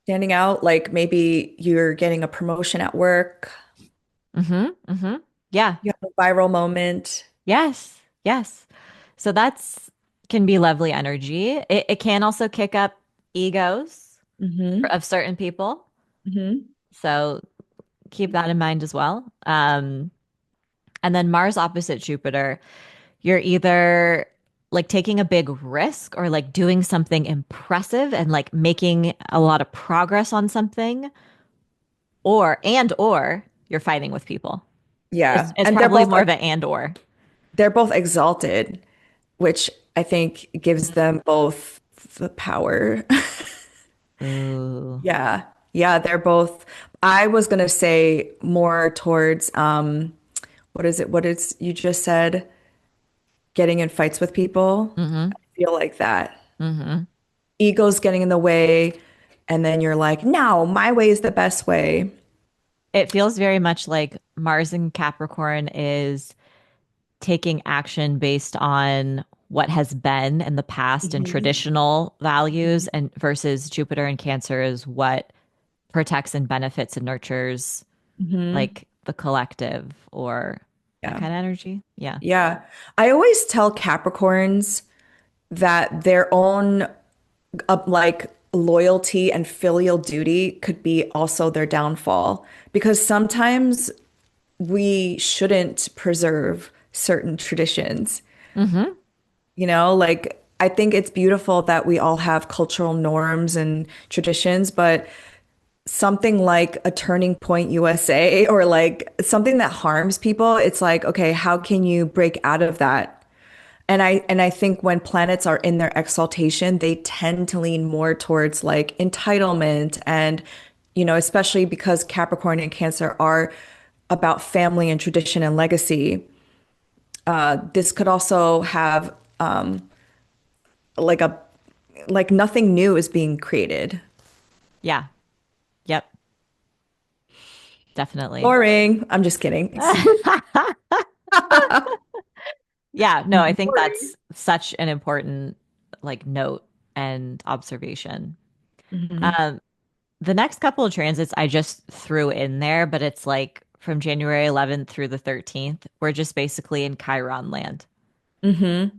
standing out, like maybe you're getting a promotion at work, Mm-hmm. Mm-hmm. Yeah. you have a viral moment. Yes. Yes. So that's can be lovely energy. It can also kick up egos Hmm. of certain people. Hmm. So keep that in mind as well. And then Mars opposite Jupiter, you're either like taking a big risk or like doing something impressive and like making a lot of progress on something, or you're fighting with people. Yeah. It's And probably more of an and or. they're both exalted, which I think gives them both the power. Ooh. Yeah. Yeah, they're both I was gonna say more towards what is it? What is you just said? Getting in fights with people. Mm-hmm. I feel like that. Mm-hmm. Ego's getting in the way, and then you're like, no, my way is the best way. It feels very much like Mars in Capricorn is taking action based on what has been in the past and Hmm. traditional values Hmm. and versus Jupiter and Cancer is what protects and benefits and nurtures Hmm. like the collective or that Yeah. kind of energy. Yeah. Yeah. I always tell Capricorns that their own like loyalty and filial duty could be also their downfall because sometimes we shouldn't preserve certain traditions. Mm-hmm. Like I think it's beautiful that we all have cultural norms and traditions, but something like a Turning Point USA or like something that harms people, it's like, okay, how can you break out of that? And I think when planets are in their exaltation, they tend to lean more towards like entitlement and especially because Capricorn and Cancer are about family and tradition and legacy. This could also have like a like nothing new is being created. Yeah. Yep. Definitely. Boring. I'm just kidding. Yeah, no, I think Boring. that's such an important like note and observation. Mhm. Um, the next couple of transits I just threw in there, but it's like from January 11th through the 13th. We're just basically in Chiron land. Mhm.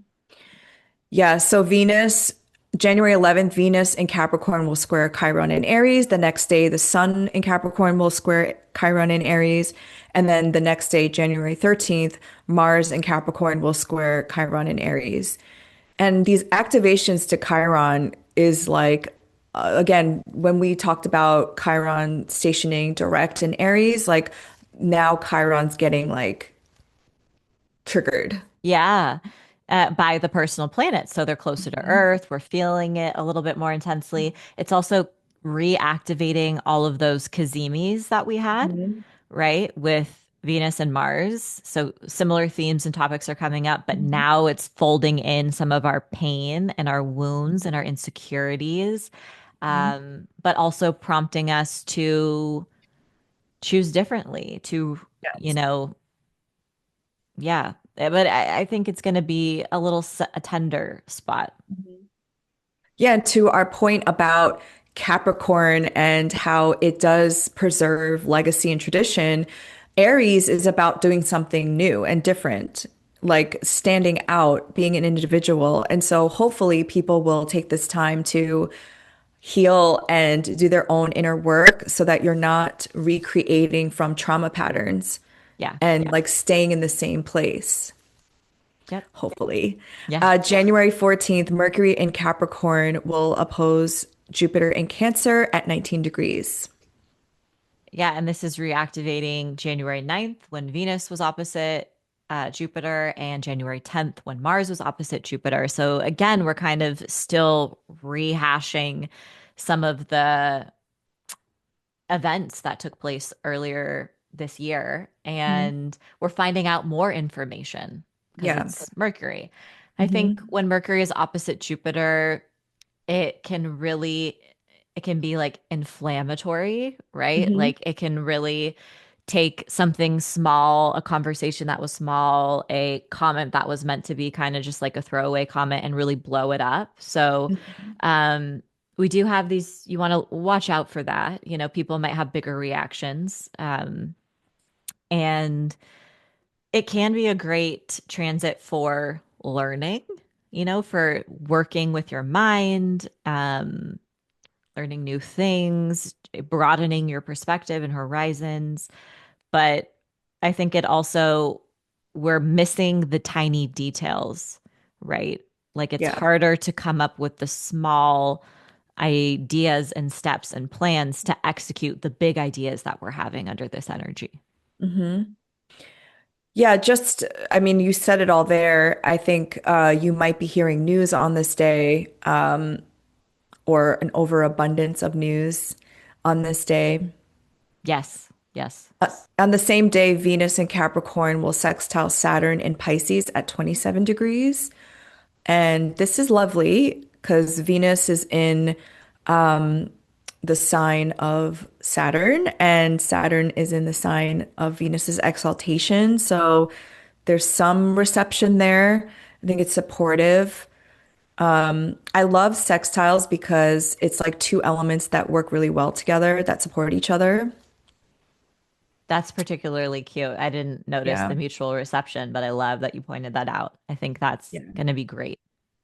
Yeah, so Venus, January 11th, Venus in Capricorn will square Chiron in Aries. The next day, the Sun in Capricorn will square Chiron in Aries. And then the next day, January 13th, Mars in Capricorn will square Chiron in Aries. And these activations to Chiron is like, again, when we talked about Chiron stationing direct in Aries, like now Chiron's getting like triggered. Yeah, by the personal planets. So they're closer to Mhm. Earth. We're feeling it a little bit more intensely. It's also reactivating all of those Kazimis that we had, Mhm. right? With Venus and Mars. So similar themes and topics are coming up, but now it's folding in some of our pain and our wounds and our insecurities, Mhm. but also prompting us to choose differently, to, you Yes. know, yeah. But I think it's going to be a little a tender spot. Yeah, to our point about Capricorn and how it does preserve legacy and tradition, Aries is about doing something new and different, like standing out, being an individual. And so hopefully people will take this time to heal and do their own inner work so that you're not recreating from trauma patterns Yeah. and like staying in the same place Yep. hopefully. Yeah. January 14th, Mercury in Capricorn will oppose Jupiter in Cancer at 19 degrees. Yeah. And this is reactivating January 9th when Venus was opposite Jupiter and January 10th when Mars was opposite Jupiter. So again, we're kind of still rehashing some of the events that took place earlier this year, Mhm. and we're finding out more information because Yeah. it's Mercury. I think Hmm. when Mercury is opposite Jupiter, it can really it can be like inflammatory, right? Hmm. Like it can really take something small, a conversation that was small, a comment that was meant to be kind of just like a throwaway comment and really blow it up. So, um we do have these, you want to watch out for that. You know, people might have bigger reactions. And it can be a great transit for learning, you know, for working with your mind, learning new things, broadening your perspective and horizons. But I think it also, we're missing the tiny details, right? Like it's Yeah. harder to come up with the small ideas and steps and plans to execute the big ideas that we're having under this energy. Hmm. Yeah, just, I mean, you said it all there. I think you might be hearing news on this day, or an overabundance of news on this day. Yes, yes. On the same day, Venus in Capricorn will sextile Saturn in Pisces at 27 degrees. And this is lovely because Venus is in the sign of Saturn, and Saturn is in the sign of Venus's exaltation. So there's some reception there. I think it's supportive. I love sextiles because it's like two elements that work really well together that support each other. That's particularly cute. I didn't notice Yeah. the mutual reception, but I love that you pointed that out. I think that's Yeah. going to be great.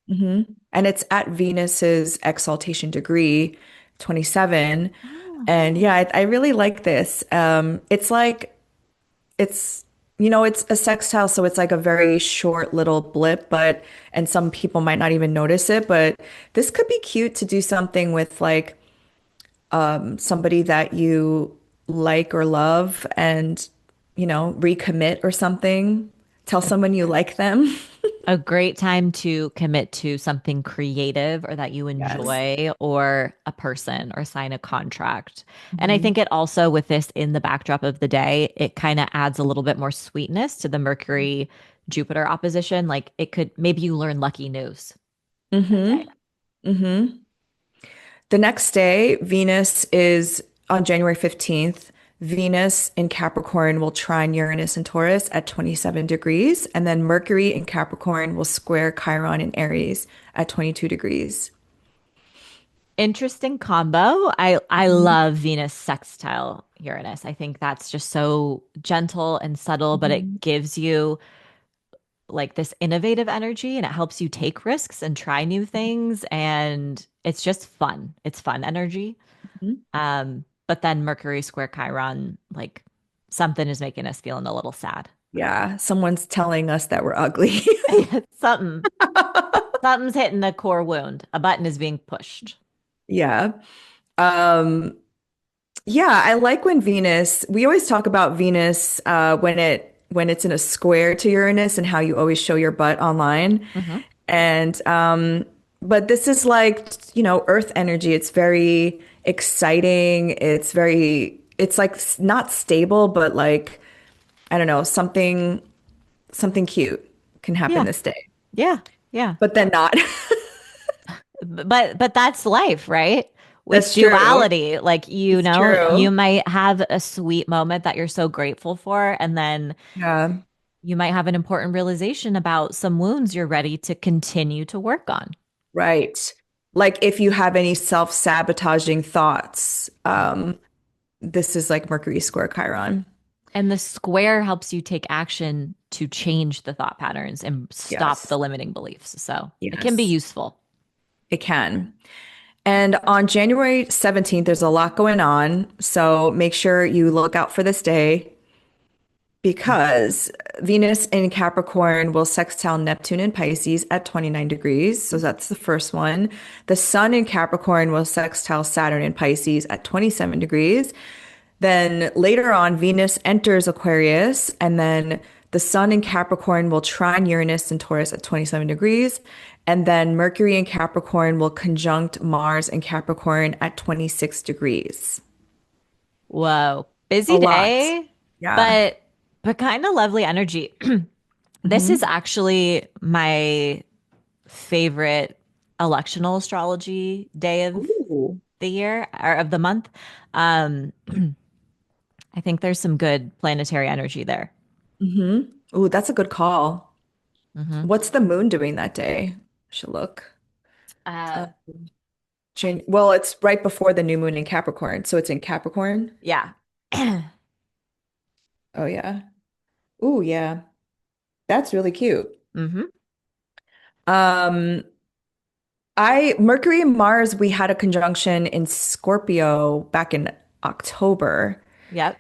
Hmm. And it's at Venus's exaltation degree, 27. Oh. And yeah, I really like this. It's like it's it's a sextile, so it's like a very short little blip, but and some people might not even notice it, but this could be cute to do something with like somebody that you like or love and recommit or something. Tell someone you like them. A great time to commit to something creative or that you Yes. enjoy, or a person, or sign a contract. And I think Mhm. it also, with this in the backdrop of the day, it kind of adds a little bit more sweetness to the Mercury Jupiter opposition. Like it could, maybe you learn lucky news. Mm-hmm. Mm-hmm. The next day, Venus is on January 15th. Venus in Capricorn will trine Uranus and Taurus at 27 degrees, and then Mercury in Capricorn will square Chiron in Aries at 22 degrees. Interesting combo. I Mhm. love Venus sextile Uranus. I think that's just so gentle and subtle, but it Mhm. gives you like this innovative energy and it helps you take risks and try new things and it's just fun. It's fun energy. Mhm. But then Mercury square Chiron, like something is making us feeling a little sad. Yeah, someone's telling us that we're ugly. Something, something's hitting the core wound. A button is being pushed. Yeah. Um, yeah, I like when we always talk about Venus when it's in a square to Uranus and how you always show your butt online. Hmm. And but this is like, Earth energy. It's very exciting. It's like not stable, but like, I don't know, something cute can happen Yeah, this day. yeah, yeah. But then not. But that's life, right? With That's true. duality, like It's you true. might have a sweet moment that you're so grateful for, and then Yeah. you might have an important realization about some wounds you're ready to continue to work on. Right. Like if you have any self-sabotaging thoughts, this is like Mercury square Chiron. And the square helps you take action to change the thought patterns and stop Yes. the limiting beliefs. So it can be Yes, useful. it can. And on January 17th, there's a lot going on. So make sure you look out for this day because Venus in Capricorn will sextile Neptune in Pisces at 29 degrees. So that's the first one. The Sun in Capricorn will sextile Saturn in Pisces at 27 degrees. Then later on, Venus enters Aquarius, and then the Sun in Capricorn will trine Uranus and Taurus at 27 degrees. And then Mercury in Capricorn will conjunct Mars in Capricorn at 26 degrees. Whoa. A Busy lot. day, Yeah. but kind of lovely energy. This is Hmm. actually my favorite electional astrology day of Ooh. the year or of the month. Um, I think there's some good planetary energy there. Hmm. Ooh, that's a good call. Hmm. What's the moon doing that day? Should look. Uh, Uh, well, it's right before the new moon in Capricorn, so it's in Capricorn. yeah. Oh yeah. Ooh, yeah. That's really cute. Hmm. Um, I Mercury and Mars, we had a conjunction in Scorpio back in October, Yep.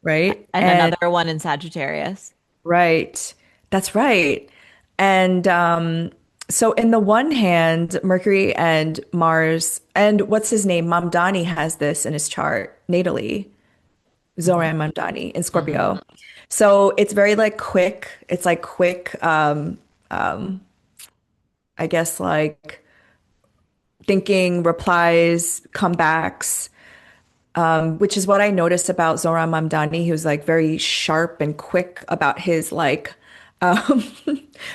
right? And And another one in Sagittarius. right, that's right. And so in the one hand, Mercury and Mars, and what's his name? Mamdani has this in his chart, natally, Hmm. Zoran Mamdani in Hmm. Scorpio. So it's very like quick. It's like quick, I guess like thinking, replies, comebacks. Which is what I noticed about Zohran Mamdani. He was like very sharp and quick about his like um,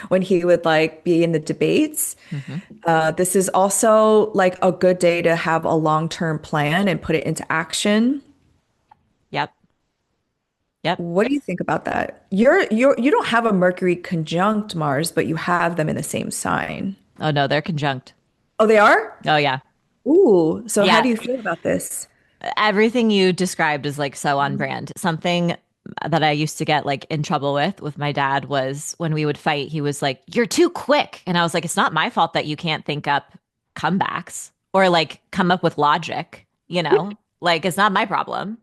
when he would like be in the debates. Hmm. This is also like a good day to have a long-term plan and put it into action. Yep. Yep. What do you think about that? You don't have a Mercury conjunct Mars, but you have them in the same sign. Oh no, they're conjunct. Oh, they are? Oh yeah. Ooh, so how Yeah. do you feel about this? Everything you described is like so on brand. Something that I used to get like in trouble with my dad was when we would fight, he was like, "You're too quick." And I was like, "It's not my fault that you can't think up comebacks or like come up with logic, you know? Like it's not my problem."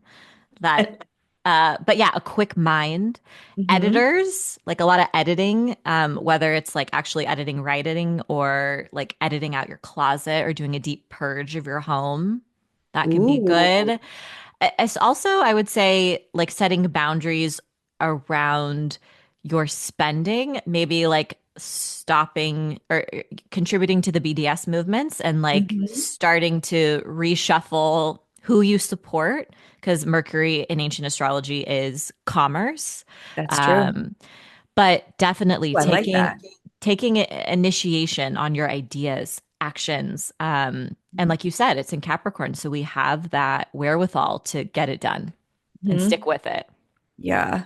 That but yeah, a quick mind. Hmm. Editors, like a lot of editing, whether it's like actually editing, writing, or like editing out your closet or doing a deep purge of your home. That can be Ooh. good. It's also, I would say, like setting boundaries around your spending, maybe like stopping or contributing to the BDS movements and like Hmm. starting to reshuffle who you support, because Mercury in ancient astrology is commerce. That's true. Um, but definitely Ooh, I like taking that. taking initiation on your ideas, actions. And like you said, it's in Capricorn. So we have that wherewithal to get it done and stick Mhm. with it. Yeah.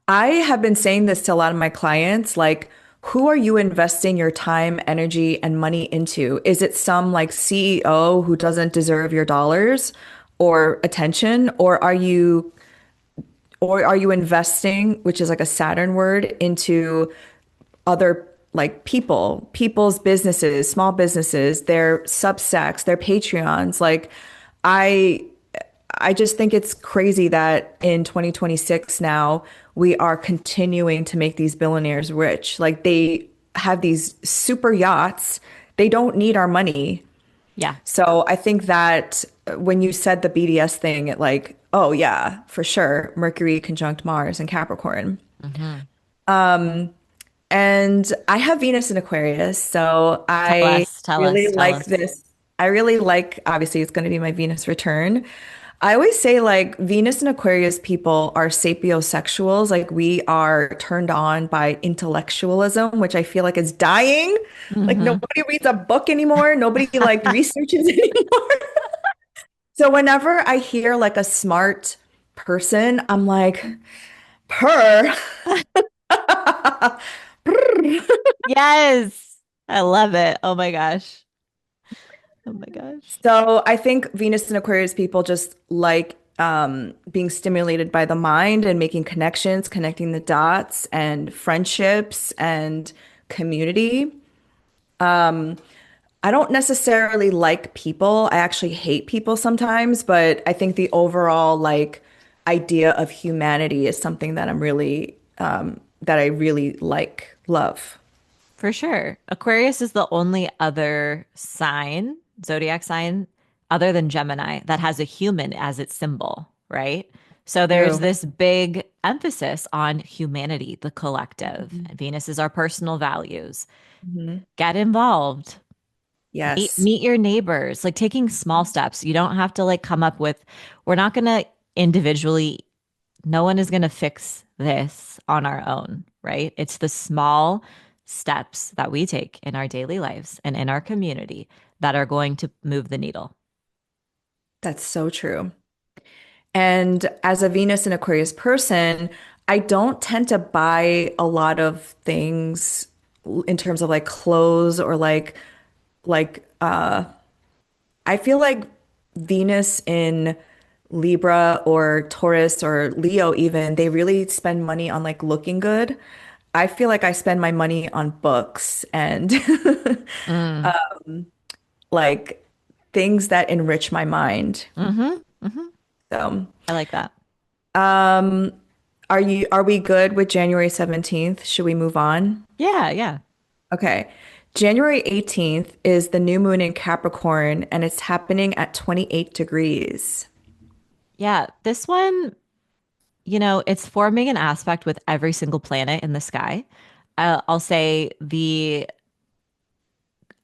I have been saying this to a lot of my clients, like, who are you investing your time, energy, and money into? Is it some like CEO who doesn't deserve your dollars or attention, or are you investing, which is like a Saturn word, into other like people's businesses, small businesses, their Substacks, their Patreons? Like, I I just think it's crazy that in 2026 now we are continuing to make these billionaires rich. Like they have these super yachts. They don't need our money. Yeah. So I think that when you said the BDS thing, it like, oh yeah, for sure. Mercury conjunct Mars and Capricorn. Hmm. And I have Venus in Aquarius, so Tell I us, tell really us, tell like us. this. I really like, obviously, it's going to be my Venus return. I always say, like, Venus and Aquarius people are sapiosexuals. Like, we are turned on by intellectualism, which I feel like is dying. Like, Hmm. nobody reads a book anymore. Nobody, like, researches anymore. So, whenever I hear, like, a smart person, I'm like, purr. Yes. I love it. Oh my gosh. Oh my gosh. So I think Venus and Aquarius people just like being stimulated by the mind and making connections, connecting the dots and friendships and community. I don't necessarily like people. I actually hate people sometimes, but I think the overall like idea of humanity is something that that I really like, love. For sure. Aquarius is the only other sign, zodiac sign, other than Gemini, that has a human as its symbol, right? So there's True. this big emphasis on humanity, the collective. Mhm. Venus is our personal values. Mhm. Get involved. Meet Yes. meet your neighbors, like taking small steps. You don't have to like come up with, we're not going to individually, no one is going to fix this on our own, right? It's the small steps that we take in our daily lives and in our community that are going to move the needle. That's so true. And as a Venus and Aquarius person, I don't tend to buy a lot of things in terms of like clothes or like I feel like Venus in Libra or Taurus or Leo even, they really spend money on like looking good. I feel like I spend my money on books and Mm. like things that enrich my mind. Mm-hmm. Mm-hmm. So, I like that. um, are we good with January 17th? Should we move on? Yeah, yeah. Okay. January 18th is the new moon in Capricorn and it's happening at 28 degrees. Yeah. This one, it's forming an aspect with every single planet in the sky. I'll say the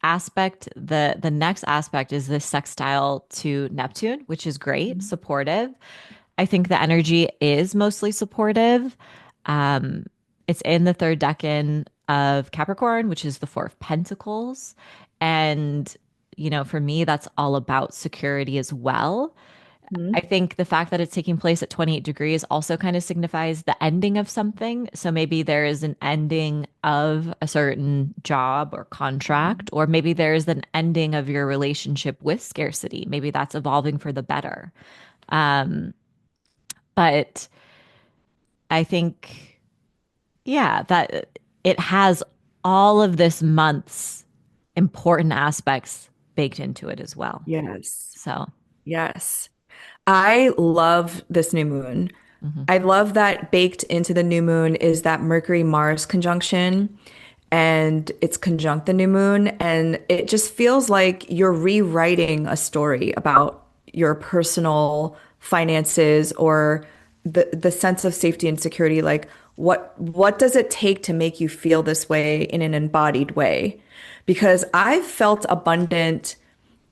next aspect is the sextile to Neptune, which is great, Mhm. supportive. I think the energy is mostly supportive. Um, it's in the third decan of Capricorn, which is the Four of Pentacles. And, for me, that's all about security as well. I think the fact that it's taking place at 28 degrees also kind of signifies the ending of something. So maybe there is an ending of a certain job or contract, or maybe there is an ending of your relationship with scarcity. Maybe that's evolving for the better. Um, but I think, yeah, that it has all of this month's important aspects baked into it as well. Yes. So, Yes. I love this new moon. mhm. I love that baked into the new moon is that Mercury Mars conjunction and it's conjunct the new moon. And it just feels like you're rewriting a story about your personal finances or the sense of safety and security. Like what does it take to make you feel this way in an embodied way? Because I've felt abundant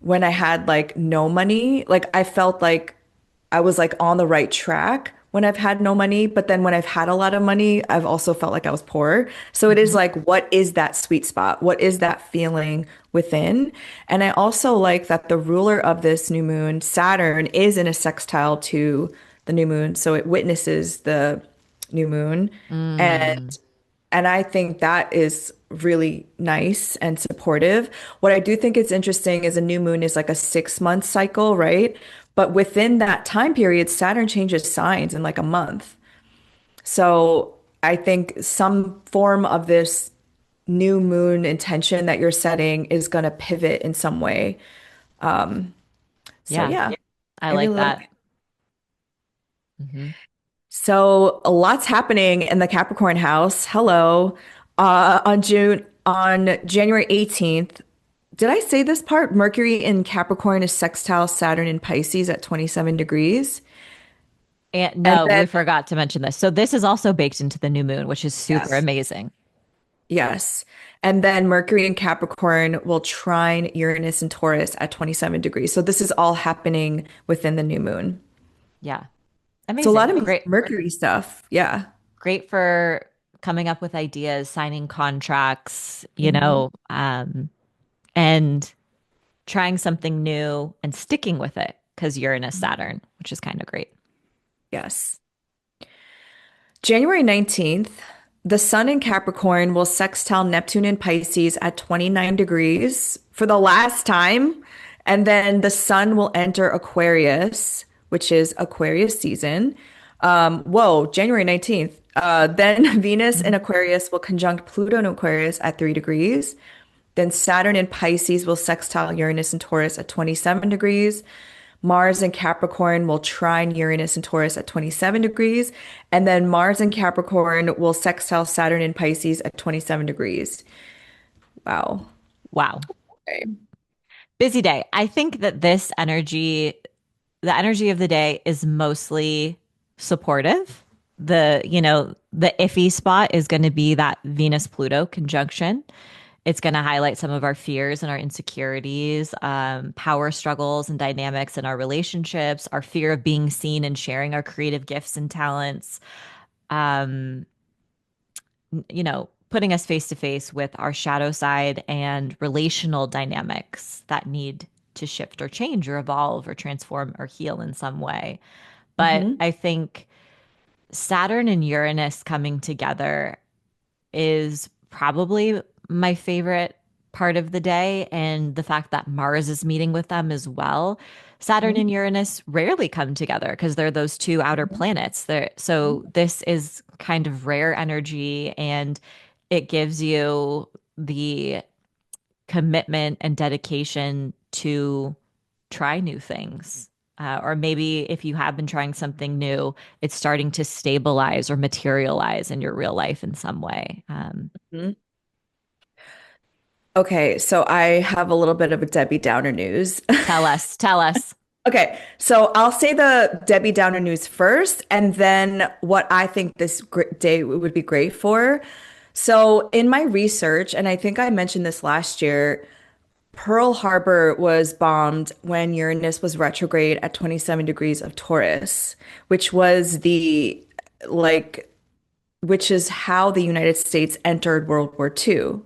when I had like no money. Like I felt like I was like on the right track when I've had no money, but then when I've had a lot of money, I've also felt like I was poor. So it is Mhm. like, what is that sweet spot? What is that feeling within? And I also like that the ruler of this new moon, Saturn, is in a sextile to the new moon. So it witnesses the new moon. And Mm. and I think that is really nice and supportive. What I do think is interesting is a new moon is like a 6 month cycle, right? But within that time period, Saturn changes signs in like a month. So I think some form of this new moon intention that you're setting is going to pivot in some way. So Yeah, yeah, I I like really that. like it. Hmm. So a lot's happening in the Capricorn house. Hello. On January 18th. Did I say this part? Mercury in Capricorn is sextile Saturn in Pisces at 27 degrees. And And no, then we forgot to mention this. So this is also baked into the new moon, which is super yes. amazing. Yes. And then Mercury in Capricorn will trine Uranus and Taurus at 27 degrees. So this is all happening within the new moon. Yeah. So a lot Amazing. of Great. Mercury stuff. Yeah. Great for coming up with ideas, signing contracts, Mhm. and trying something new and sticking with it because Uranus, Saturn, which is kind of great. Yes. January 19th, the Sun in Capricorn will sextile Neptune in Pisces at 29 degrees for the last time. And then the Sun will enter Aquarius, which is Aquarius season. Whoa, January 19th. Then Venus in Mhm. Aquarius will conjunct Pluto in Aquarius at 3 degrees. Then Saturn in Pisces will sextile Uranus and Taurus at 27 degrees. Mars and Capricorn will trine Uranus and Taurus at 27 degrees. And then Mars and Capricorn will sextile Saturn in Pisces at 27 degrees. Wow. Wow. Okay. Busy day. I think that the energy of the day is mostly supportive. The iffy spot is going to be that Venus Pluto conjunction. It's going to highlight some of our fears and our insecurities, power struggles and dynamics in our relationships, our fear of being seen and sharing our creative gifts and talents. Um, putting us face to face with our shadow side and relational dynamics that need to shift or change or evolve or transform or heal in some way. But Hmm. I think Saturn and Uranus coming together is probably my favorite part of the day. And the fact that Mars is meeting with them as well. Saturn Hmm. and Uranus rarely come together because they're those two outer planets. So this is kind of rare energy and it gives you the commitment and dedication to try new things. Or maybe if you have been trying something new, it's starting to stabilize or materialize in your real life in some way. Hmm. Okay, so I have a little bit of a Debbie Downer news. Tell us, tell us. Okay, so I'll say the Debbie Downer news first, and then what I think this day would be great for. So, in my research, and I think I mentioned this last year, Pearl Harbor was bombed when Uranus was retrograde at 27 degrees of Taurus, which was like, which is how the United States entered World War II,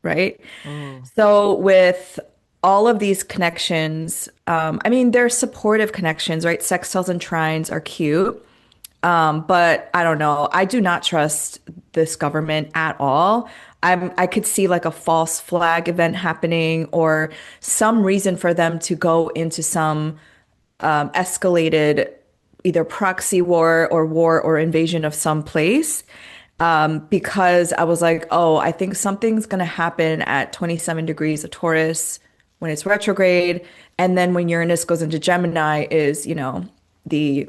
right? Oh, So with all of these connections, I mean, they're supportive connections, right? Sextiles and trines are cute. But I don't know. I do not trust this government at all. I could see like a false flag event happening or some reason for them to go into some escalated either proxy war or invasion of some place. Because I was like, oh, I think something's going to happen at 27 degrees of Taurus when it's retrograde. And then when Uranus goes into Gemini is, the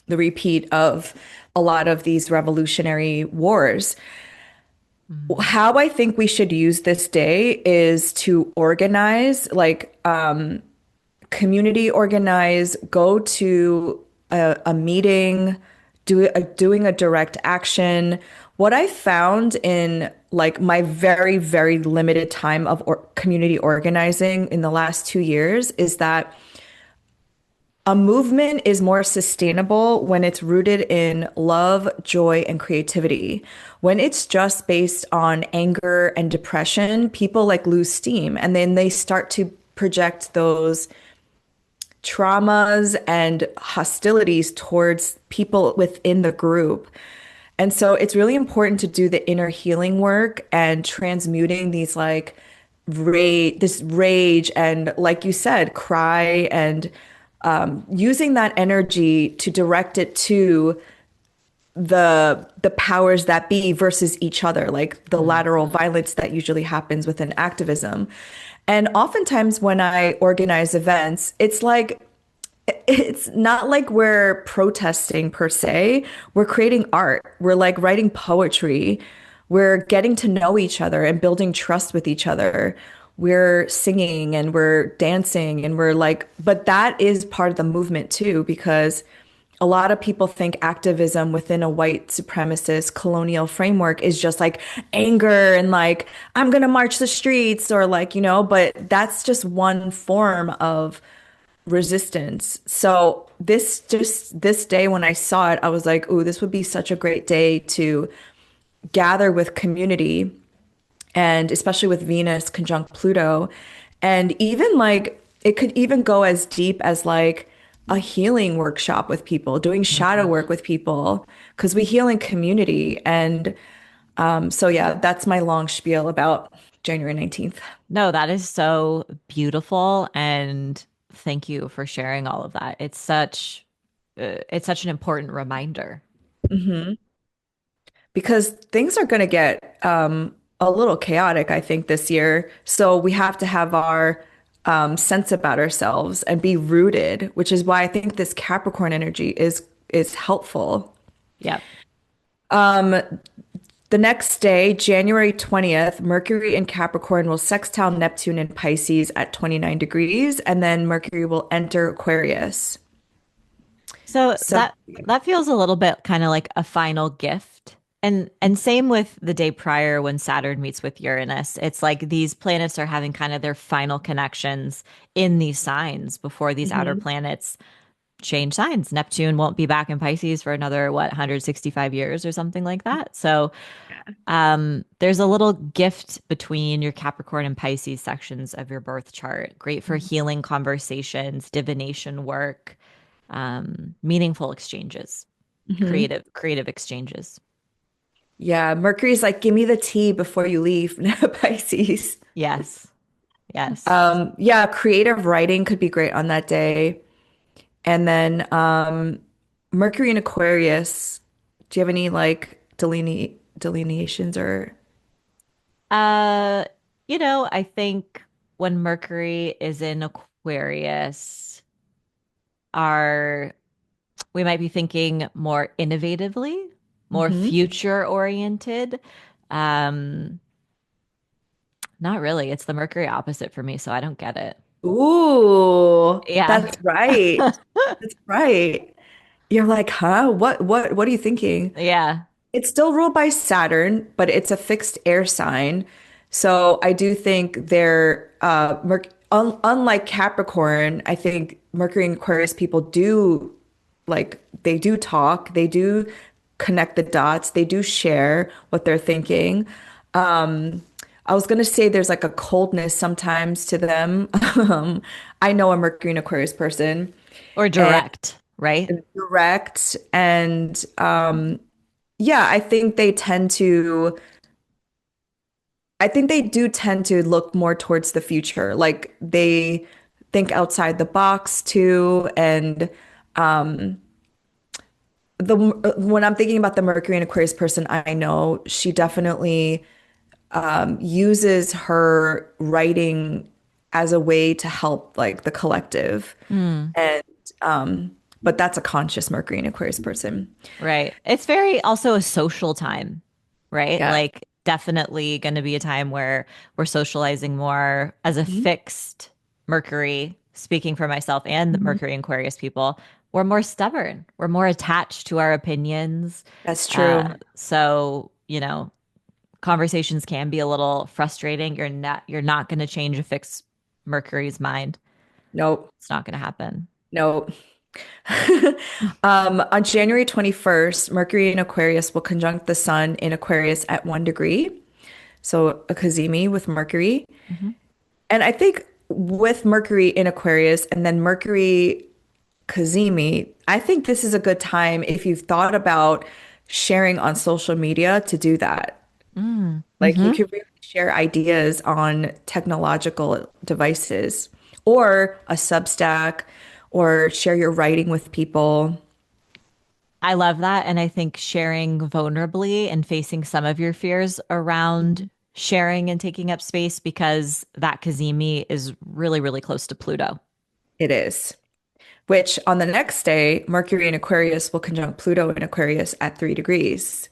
the repeat of a lot of these revolutionary wars. mm, How I think we should use this day is to organize, like community organize, go to a meeting, doing a direct action. What I found in like my very, very limited time of community organizing in the last 2 years is that A movement is more sustainable when it's rooted in love, joy, and creativity. When it's just based on anger and depression, people like lose steam and then they start to project those traumas and hostilities towards people within the group. And so it's really important to do the inner healing work and transmuting these like this rage and like you said, cry and using that energy to direct it to the powers that be versus each other, like the Mm. lateral violence that usually happens within activism. And oftentimes when I organize events, it's not like we're protesting per se. We're creating art. We're like writing poetry. We're getting to know each other and building trust with each other. We're singing and we're dancing and we're like, but that is part of the movement too, because a lot of people think activism within a white supremacist colonial framework is just like anger and like, I'm gonna march the streets or like, but that's just one form of resistance. So this day when I saw it, I was like, "Ooh, this would be such a great day to gather with community and especially with Venus conjunct Pluto. And even like it could even go as deep as like a healing workshop with people, doing shadow Mhm. work with people, because we heal in community. And so yeah, that's my long spiel about January 19th. No, that is so beautiful, and thank you for sharing all of that. It's such an important reminder. Mhm. Because things are going to get a little chaotic, I think, this year. So we have to have our sense about ourselves and be rooted, which is why I think this Capricorn energy is helpful. Yep. The next day, January 20th, Mercury in Capricorn will sextile Neptune in Pisces at 29 degrees, and then Mercury will enter Aquarius. So So, that feels a little bit kind of like a final gift. And same with the day prior when Saturn meets with Uranus. It's like these planets are having kind of their final connections in these signs before these outer mhm. planets change signs. Neptune won't be back in Pisces for another, what, 165 years or something like that. So there's a little gift between your Capricorn and Pisces sections of your birth chart. Great for healing conversations, divination work, meaningful exchanges, Mhm. creative exchanges. Yeah, Mercury's like, give me the tea before you leave, Pisces. Yes, yes. Yeah, creative writing could be great on that day. And then Mercury in Aquarius. Do you have any like delineations or Uh, I think when Mercury is in Aquarius, our we might be thinking more innovatively, more Mhm. future oriented. Um, Not really. It's the Mercury opposite for me, so I don't get it. Ooh, Yeah. that's right. That's right. You're like, huh? What are you thinking? Yeah. It's still ruled by Saturn, but it's a fixed air sign. So I do think they're unlike Capricorn, I think Mercury and Aquarius people do like they do talk, they do connect the dots, they do share what they're thinking. I was gonna say there's like a coldness sometimes to them. I know a Mercury and Aquarius person Or and direct, right? direct and yeah, I think they do tend to look more towards the future. Like they think outside the box too. And the when I'm thinking about the Mercury and Aquarius person I know, she definitely uses her writing as a way to help like the collective. Mm, And but that's a conscious Mercury and Aquarius person. right. It's very also a social time, right? Yeah. Like definitely going to be a time where we're socializing more as a Mhm. fixed Mercury, speaking for myself and the Mhm. Mercury and Aquarius people. We're more stubborn. We're more attached to our opinions. That's true. So, conversations can be a little frustrating. You're not going to change a fixed Mercury's mind. Nope. It's not going to happen. Nope. On January 21st, Mercury in Aquarius will conjunct the Sun in Aquarius at 1 degree. So a cazimi with Mercury. Mhm. And I think with Mercury in Aquarius and then Mercury cazimi, I think this is a good time if you've thought about sharing on social media to do that. Mm. Like you Hmm. could really share ideas on technological devices or a Substack or share your writing with people. I love that. And I think sharing vulnerably and facing some of your fears around Mhm. sharing and taking up space because that Kazemi is really, really close to Pluto. It is. Which on the next day, Mercury in Aquarius will conjunct Pluto in Aquarius at 3 degrees.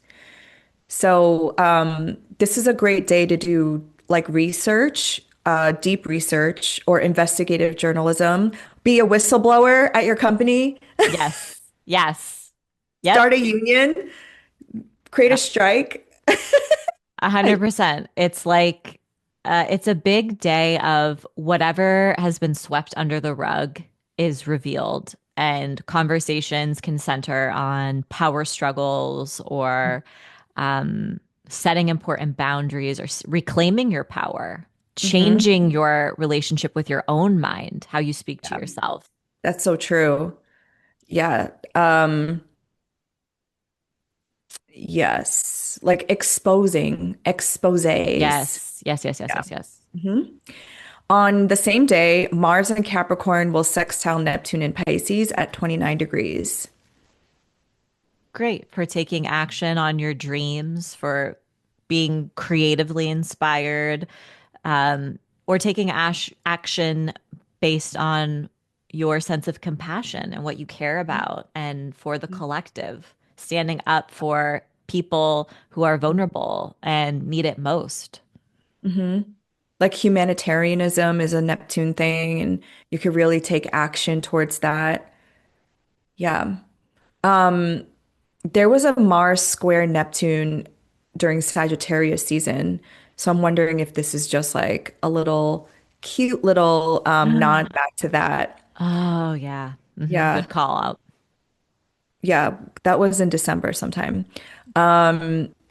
So this is a great day to do like research, deep research, or investigative journalism. Be a whistleblower at your company, Yes. Yes. Yep. start a union, create a strike. 100%. It's like it's a big day of whatever has been swept under the rug is revealed, and conversations can center on power struggles or um, setting important boundaries or reclaiming your power, Hmm. changing your relationship with your own mind, how you speak to Yeah, yourself. that's so true. Yeah. Yes. Like exposing, exposés. Yes, yes, yes, yes, Yeah. yes, yes. Hmm. On the same day, Mars and Capricorn will sextile Neptune in Pisces at 29 degrees. Great for taking action on your dreams, for being creatively inspired, or taking action based on your sense of compassion and what you care about, and for the collective, standing up for people who are vulnerable and need it most. Hmm. Like humanitarianism is a Neptune thing, and you could really take action towards that. Yeah. There was a Mars square Neptune during Sagittarius season. So I'm wondering if this is just like a little cute little nod back to that. Oh, yeah. Yeah. Good call out. Yeah. That was in December sometime.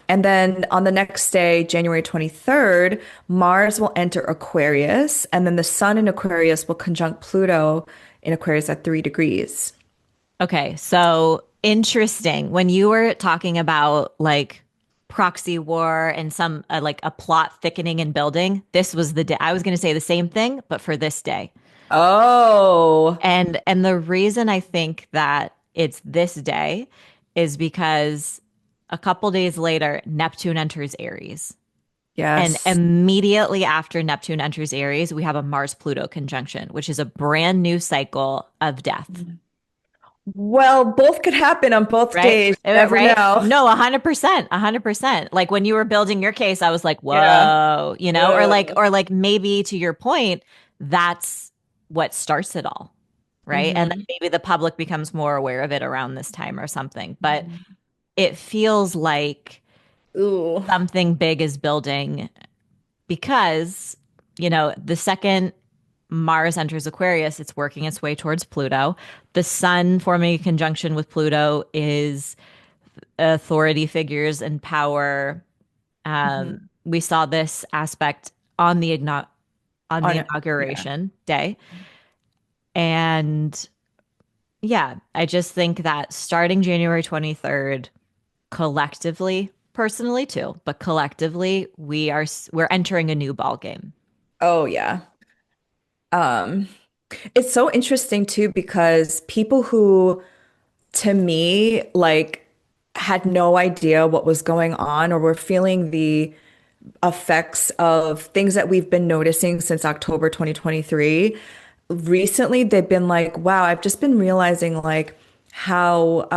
And then on the next day, January 23rd, Mars will enter Aquarius, and then the Sun in Aquarius will conjunct Pluto in Aquarius at 3 degrees. Okay, so interesting. When you were talking about like proxy war and some like a plot thickening and building, this was the day. I was going to say the same thing, but for this day. Oh, And the reason I think that it's this day is because a couple days later, Neptune enters Aries. And yes. immediately after Neptune enters Aries, we have a Mars Pluto conjunction, which is a brand new cycle of death. Well, both could happen on both Right? days. You never Right? know. No, 100%, 100%. Like when you were building your case, I was like, Yeah. whoa, Ugh. or like maybe to your point, that's what starts it all. Right. And then Hmm. maybe the public becomes more aware of it around this time or something. But it feels like Ooh. something big is building because, the second Mars enters Aquarius, it's working its way towards Pluto. The sun forming a conjunction with Pluto is authority figures and power. Mhm. We saw this aspect on the On yeah. inauguration day, and yeah, I just think that starting January 23rd, collectively, personally too, but collectively, we're entering a new ball game. Oh yeah. Um, it's so interesting too because people who to me like had no idea what was going on or were feeling the effects of things that we've been noticing since October 2023. Recently, they've been like, wow, I've just been realizing like how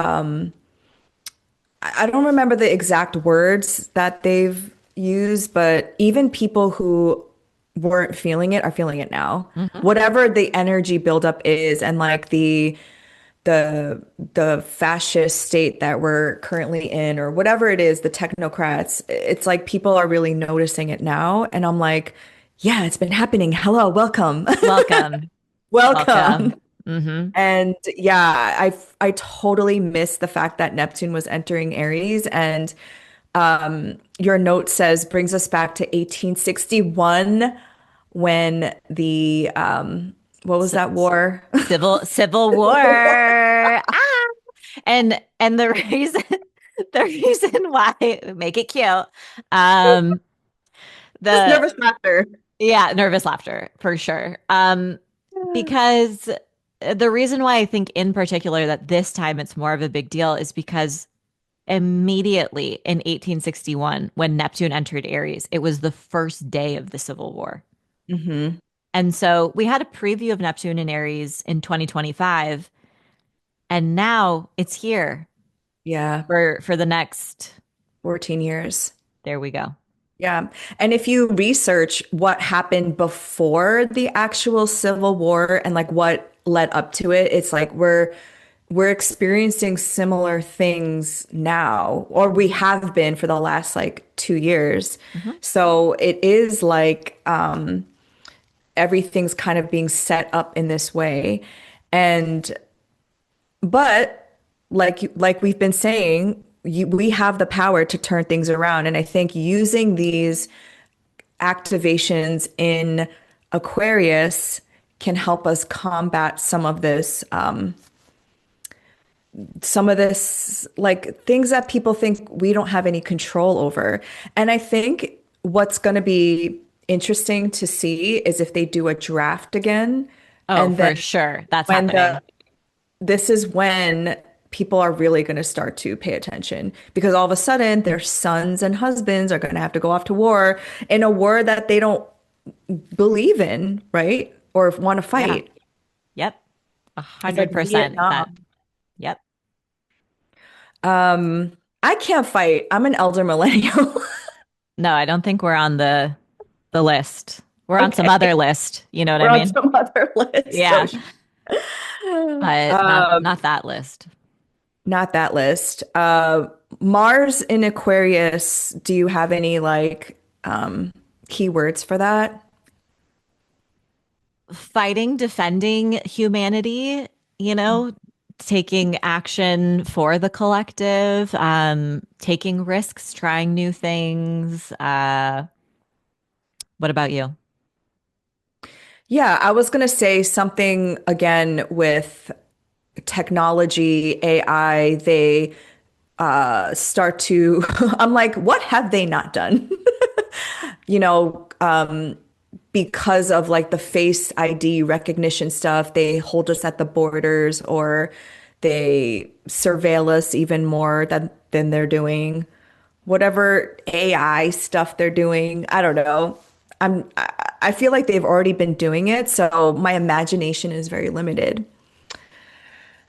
I don't remember the exact words that they've used, but even people who weren't feeling it are feeling it now. Hmm. Whatever the energy buildup is and like the fascist state that we're currently in or whatever it is, the technocrats, it's like people are really noticing it now. And I'm like, yeah, it's been happening. Hello, welcome. Welcome. Welcome. Welcome. Mm-hmm. And yeah, I totally missed the fact that Neptune was entering Aries. And your note says brings us back to 1861 when the what was that war? Civil War. Ah! And the reason the reason why make it cute. Um Just the nervous laughter. Yeah, nervous laughter for sure. Because the reason why I think in particular that this time it's more of a big deal is because immediately in 1861, when Neptune entered Aries, it was the first day of the Civil War. Hmm. And so we had a preview of Neptune in Aries in 2025, and now it's here Yeah, for the next. 14 years. There we go. Yeah. And if you research what happened before the actual Civil War and like what led up to it, it's like we're experiencing similar things now, or we have been for the last like 2 years. Mhm. So it is like everything's kind of being set up in this way. And but like we've been saying, we have the power to turn things around. And I think using these activations in Aquarius can help us combat some of this, like things that people think we don't have any control over. And I think what's going to be interesting to see is if they do a draft again, Oh, and then for sure. That's when happening. this is when people are really going to start to pay attention because all of a sudden their sons and husbands are going to have to go off to war in a war that they don't believe in, right? Or want to Yeah. fight. Yep. A It's like hundred percent. That. Vietnam. Yep. I can't fight. I'm an elder millennial. No, I don't think we're on the list. We're on some other Okay. list. You know what I We're on mean? some other list. So, Yeah, but not that list. not that list. Mars in Aquarius, do you have any like keywords for that? Fighting, defending humanity, you know, taking action for the collective, taking risks, trying new things. What about you? Yeah, I was gonna say something again with technology, AI. They start to, I'm like, what have they not done? You know, because of like the face ID recognition stuff, they hold us at the borders or they surveil us even more than they're doing. Whatever AI stuff they're doing, I don't know. I feel like they've already been doing it, so my imagination is very limited.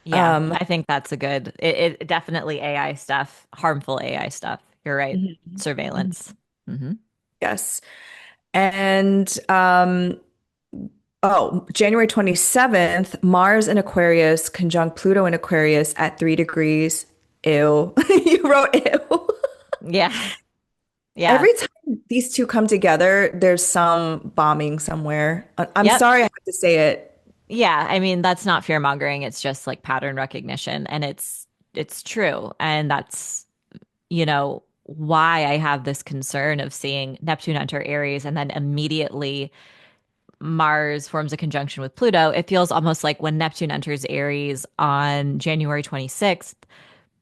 Yeah, I think that's a good, it definitely AI stuff, harmful AI stuff. You're right. Mhm. Mhm. Surveillance. Hmm. Yes. And oh, January 27th, Mars in Aquarius conjunct Pluto in Aquarius at 3 degrees. Ew. You wrote ew. Yeah. Yeah. Every time these two come together, there's some bombing somewhere. I'm Yep. sorry I have to say it. Yeah, I mean that's not fear mongering. It's just like pattern recognition, and it's true, and that's why I have this concern of seeing Neptune enter Aries and then immediately Mars forms a conjunction with Pluto. It feels almost like when Neptune enters Aries on January 26th,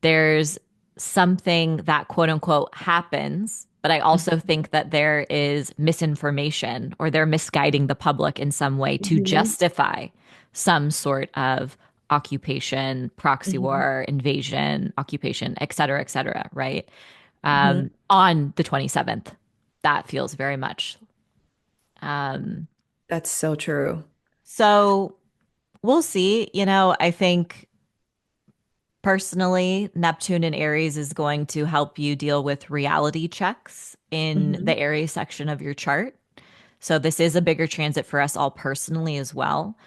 there's something that quote unquote happens. But I also think that there is misinformation or they're misguiding the public in some way to Mhm. justify some sort of occupation, proxy Mhm. war, invasion, occupation, et cetera, right? Mhm. On the 27th. That feels very much. Um, That's so true. so we'll see. I think personally, Neptune in Aries is going to help you deal with reality checks in Mhm. the Aries section of your chart. So this is a bigger transit for us all personally as well.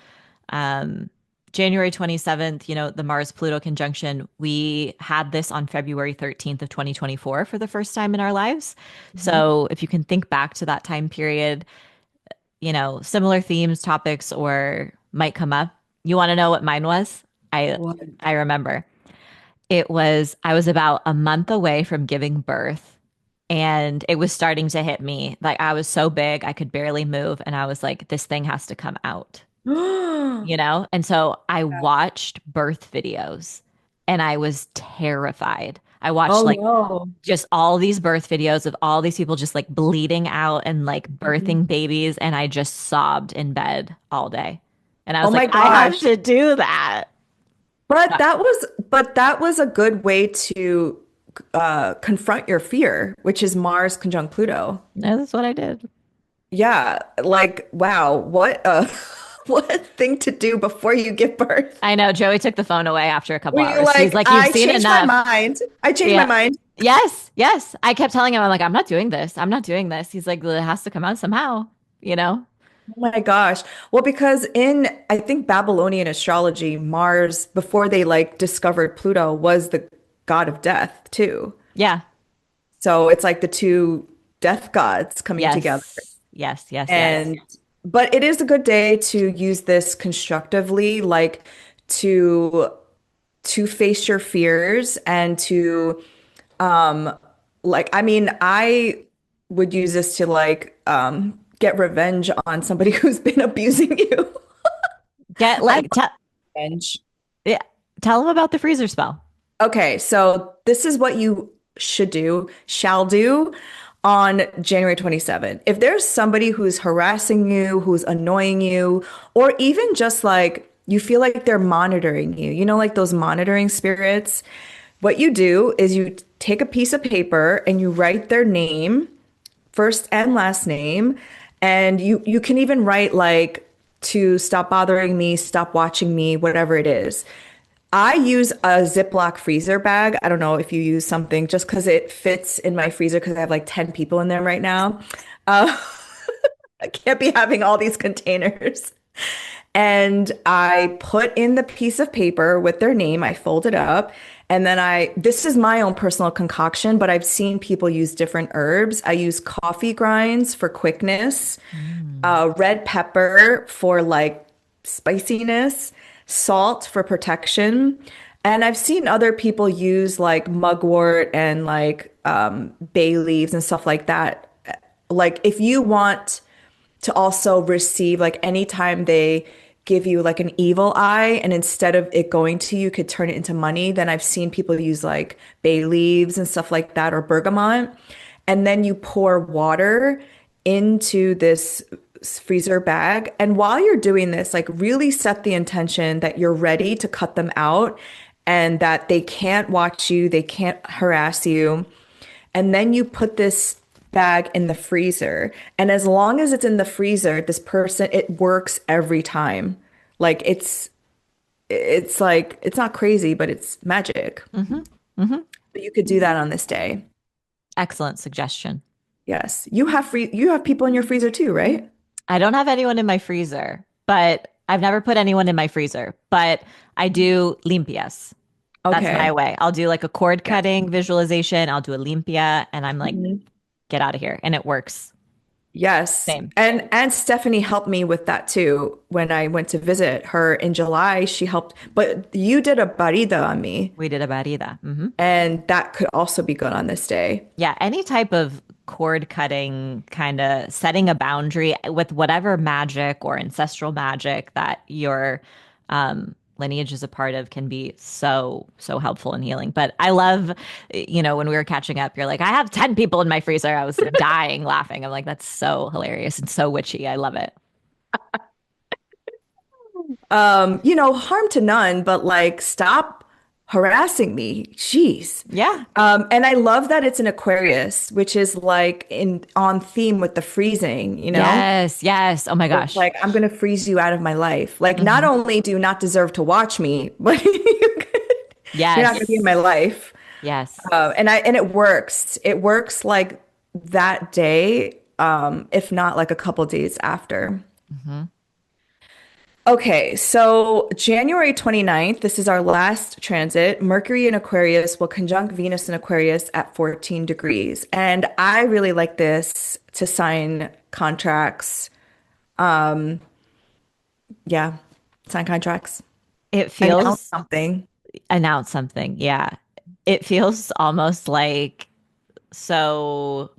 Um, January 27th, the Mars Pluto conjunction, we had this on February 13th of 2024 for the first time in our lives. Mhm. So if you can think back to that time period, similar themes, topics, or might come up. You want to know what mine was? I What? I remember. I was about a month away from giving birth and it was starting to hit me. Like I was so big, I could barely move and I was like this thing has to come out, Oh you know? And so I watched birth videos and I was terrified. I watched like no. just all these birth videos of all these people just like bleeding out and like Mhm. birthing babies and I just sobbed in bed all day. And I Oh was my like, I have gosh. to do that. But that was a good way to confront your fear, which is Mars conjunct Pluto. That's what I did. Yeah, like wow, what a what a thing to do before you give birth. I know Joey took the phone away after a couple Were you hours. He's like, like, you've I seen changed my enough. mind. I changed my Yeah. mind. Yes. Yes. I kept telling him, I'm like, I'm not doing this. I'm not doing this. He's like, well, it has to come out somehow, you know? Oh my gosh. Well, because in I think Babylonian astrology, Mars, before they like discovered Pluto, was the god of death too. Yeah. So it's like the two death gods coming together. Yes. Yes. Yes. Yes. And but it is a good day to use this constructively, like to face your fears and to like I mean, I would use this to like get revenge on somebody who's been abusing you. Get I like, love revenge. yeah, tell him about the freezer spell. Okay, so this is what you should do, shall do on January 27th. If there's somebody who's harassing you, who's annoying you, or even just like you feel like they're monitoring you, you know, like those monitoring spirits, what you do is you take a piece of paper and you write their name, first and last name, and you can even write like to stop bothering me, stop watching me, whatever it is. I use a Ziploc freezer bag. I don't know if you use something just because it fits in my freezer because I have like 10 people in there right now. Uh, I can't be having all these containers. And I put in the piece of paper with their name, I fold it up, and then this is my own personal concoction, but I've seen people use different herbs. I use coffee grinds for quickness, Mm. red pepper for like spiciness, salt for protection. And I've seen other people use like mugwort and like bay leaves and stuff like that. Like if you want to also receive like anytime they give you like an evil eye and instead of it going to you could turn it into money, then I've seen people use like bay leaves and stuff like that or bergamot, and then you pour water into this freezer bag, and while you're doing this like really set the intention that you're ready to cut them out and that they can't watch you, they can't harass you, and then you put this bag in the freezer. And as long as it's in the freezer, this person, it works every time. Like it's like it's not crazy, but it's magic. Hmm. Hmm. But you could do that on this day. Excellent suggestion. Yes. You have people in your freezer too, right? I don't have anyone in my freezer, but I've never put anyone in my freezer, but I do limpias. That's my Okay. way. I'll do like a cord Yes. cutting visualization. I'll do a limpia and I'm like, Mhm. get out of here. And it works. Yes. Same. And Stephanie helped me with that too. When I went to visit her in July, she helped, but you did a barida on me, We did a barida. Hmm. and that could also be good on this day. Yeah, any type of cord cutting, kind of setting a boundary with whatever magic or ancestral magic that your lineage is a part of can be so, so helpful in healing. But I love, when we were catching up, you're like, I have 10 people in my freezer. I was dying laughing. I'm like, that's so hilarious and so witchy. I love it. Harm to none, but like stop harassing me. Jeez. Yeah. And I love that it's an Aquarius, which is like in on theme with the freezing, you know? Yes. Yes. Oh my It's gosh. like I'm gonna freeze you out of my life. Like not Hmm. only do you not deserve to watch me, but you're not gonna be in Yes. my life. Yes. And it works. It works like that day, if not like a couple days after. Hmm. Okay, so January 29th, this is our last transit. Mercury in Aquarius will conjunct Venus in Aquarius at 14 degrees. And I really like this to sign contracts. Yeah. Sign contracts. It Announce feels something. announce something. Yeah. It feels almost like so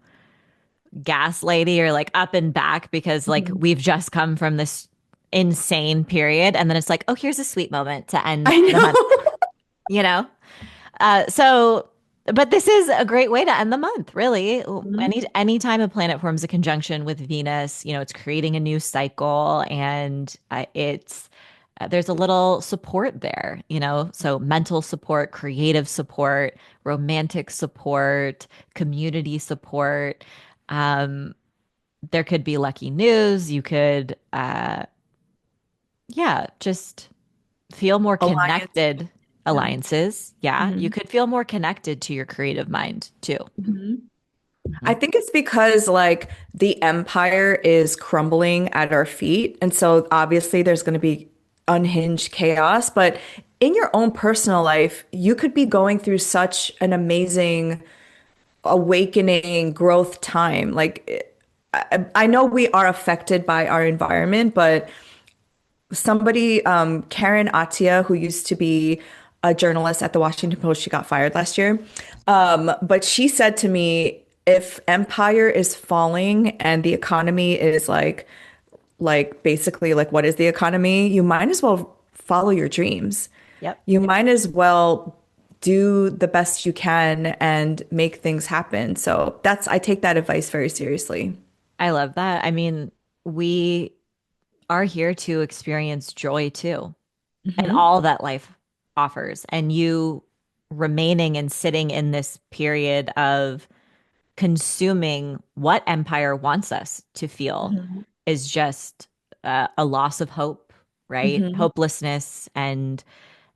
gaslighty or like up and back because like Mhm. we've just come from this insane period and then it's like, oh, here's a sweet moment to end I the month, know. you know? So but this is a great way to end the month, really. Mhm. Anytime a planet forms a conjunction with Venus, it's creating a new cycle and it's there's a little support there, so mental support, creative support, romantic support, community support. Um, there could be lucky news. You could, yeah, just feel more Alliance. connected. Yeah. Alliances. Yeah. You Mhm. could feel more connected to your creative mind too. Mhm. I Mhm. think it's because like the empire is crumbling at our feet. And so obviously there's going to be unhinged chaos. But in your own personal life, you could be going through such an amazing awakening growth time. Like I know we are affected by our environment, but somebody, Karen Atia, who used to be a journalist at the Washington Post, she got fired last year. But she said to me, if empire is falling and the economy is like basically like what is the economy? You might as well follow your dreams. Yep. You might as well do the best you can and make things happen. So I take that advice very seriously. I love that. I mean, we are here to experience joy too, and Hmm. all that life offers. And you remaining and sitting in this period of consuming what empire wants us to feel Hmm. is just a loss of hope, right? Hmm. Hopelessness and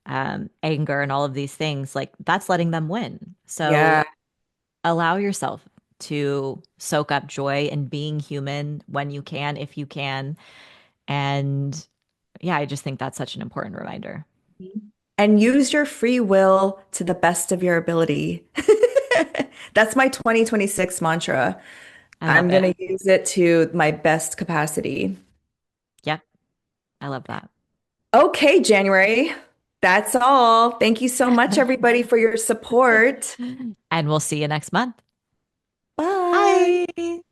anger and all of these things. Like that's letting them win. So Yeah. allow yourself to soak up joy and being human when you can, if you can. And yeah, I just think that's such an important reminder. And use your free will to the best of your ability. That's my 2026 mantra. I love I'm it. going to use it to my best capacity. Yep. I love that. Okay, January. That's all. Thank you so much, everybody, for your support. And we'll see you next month. Bye. Bye.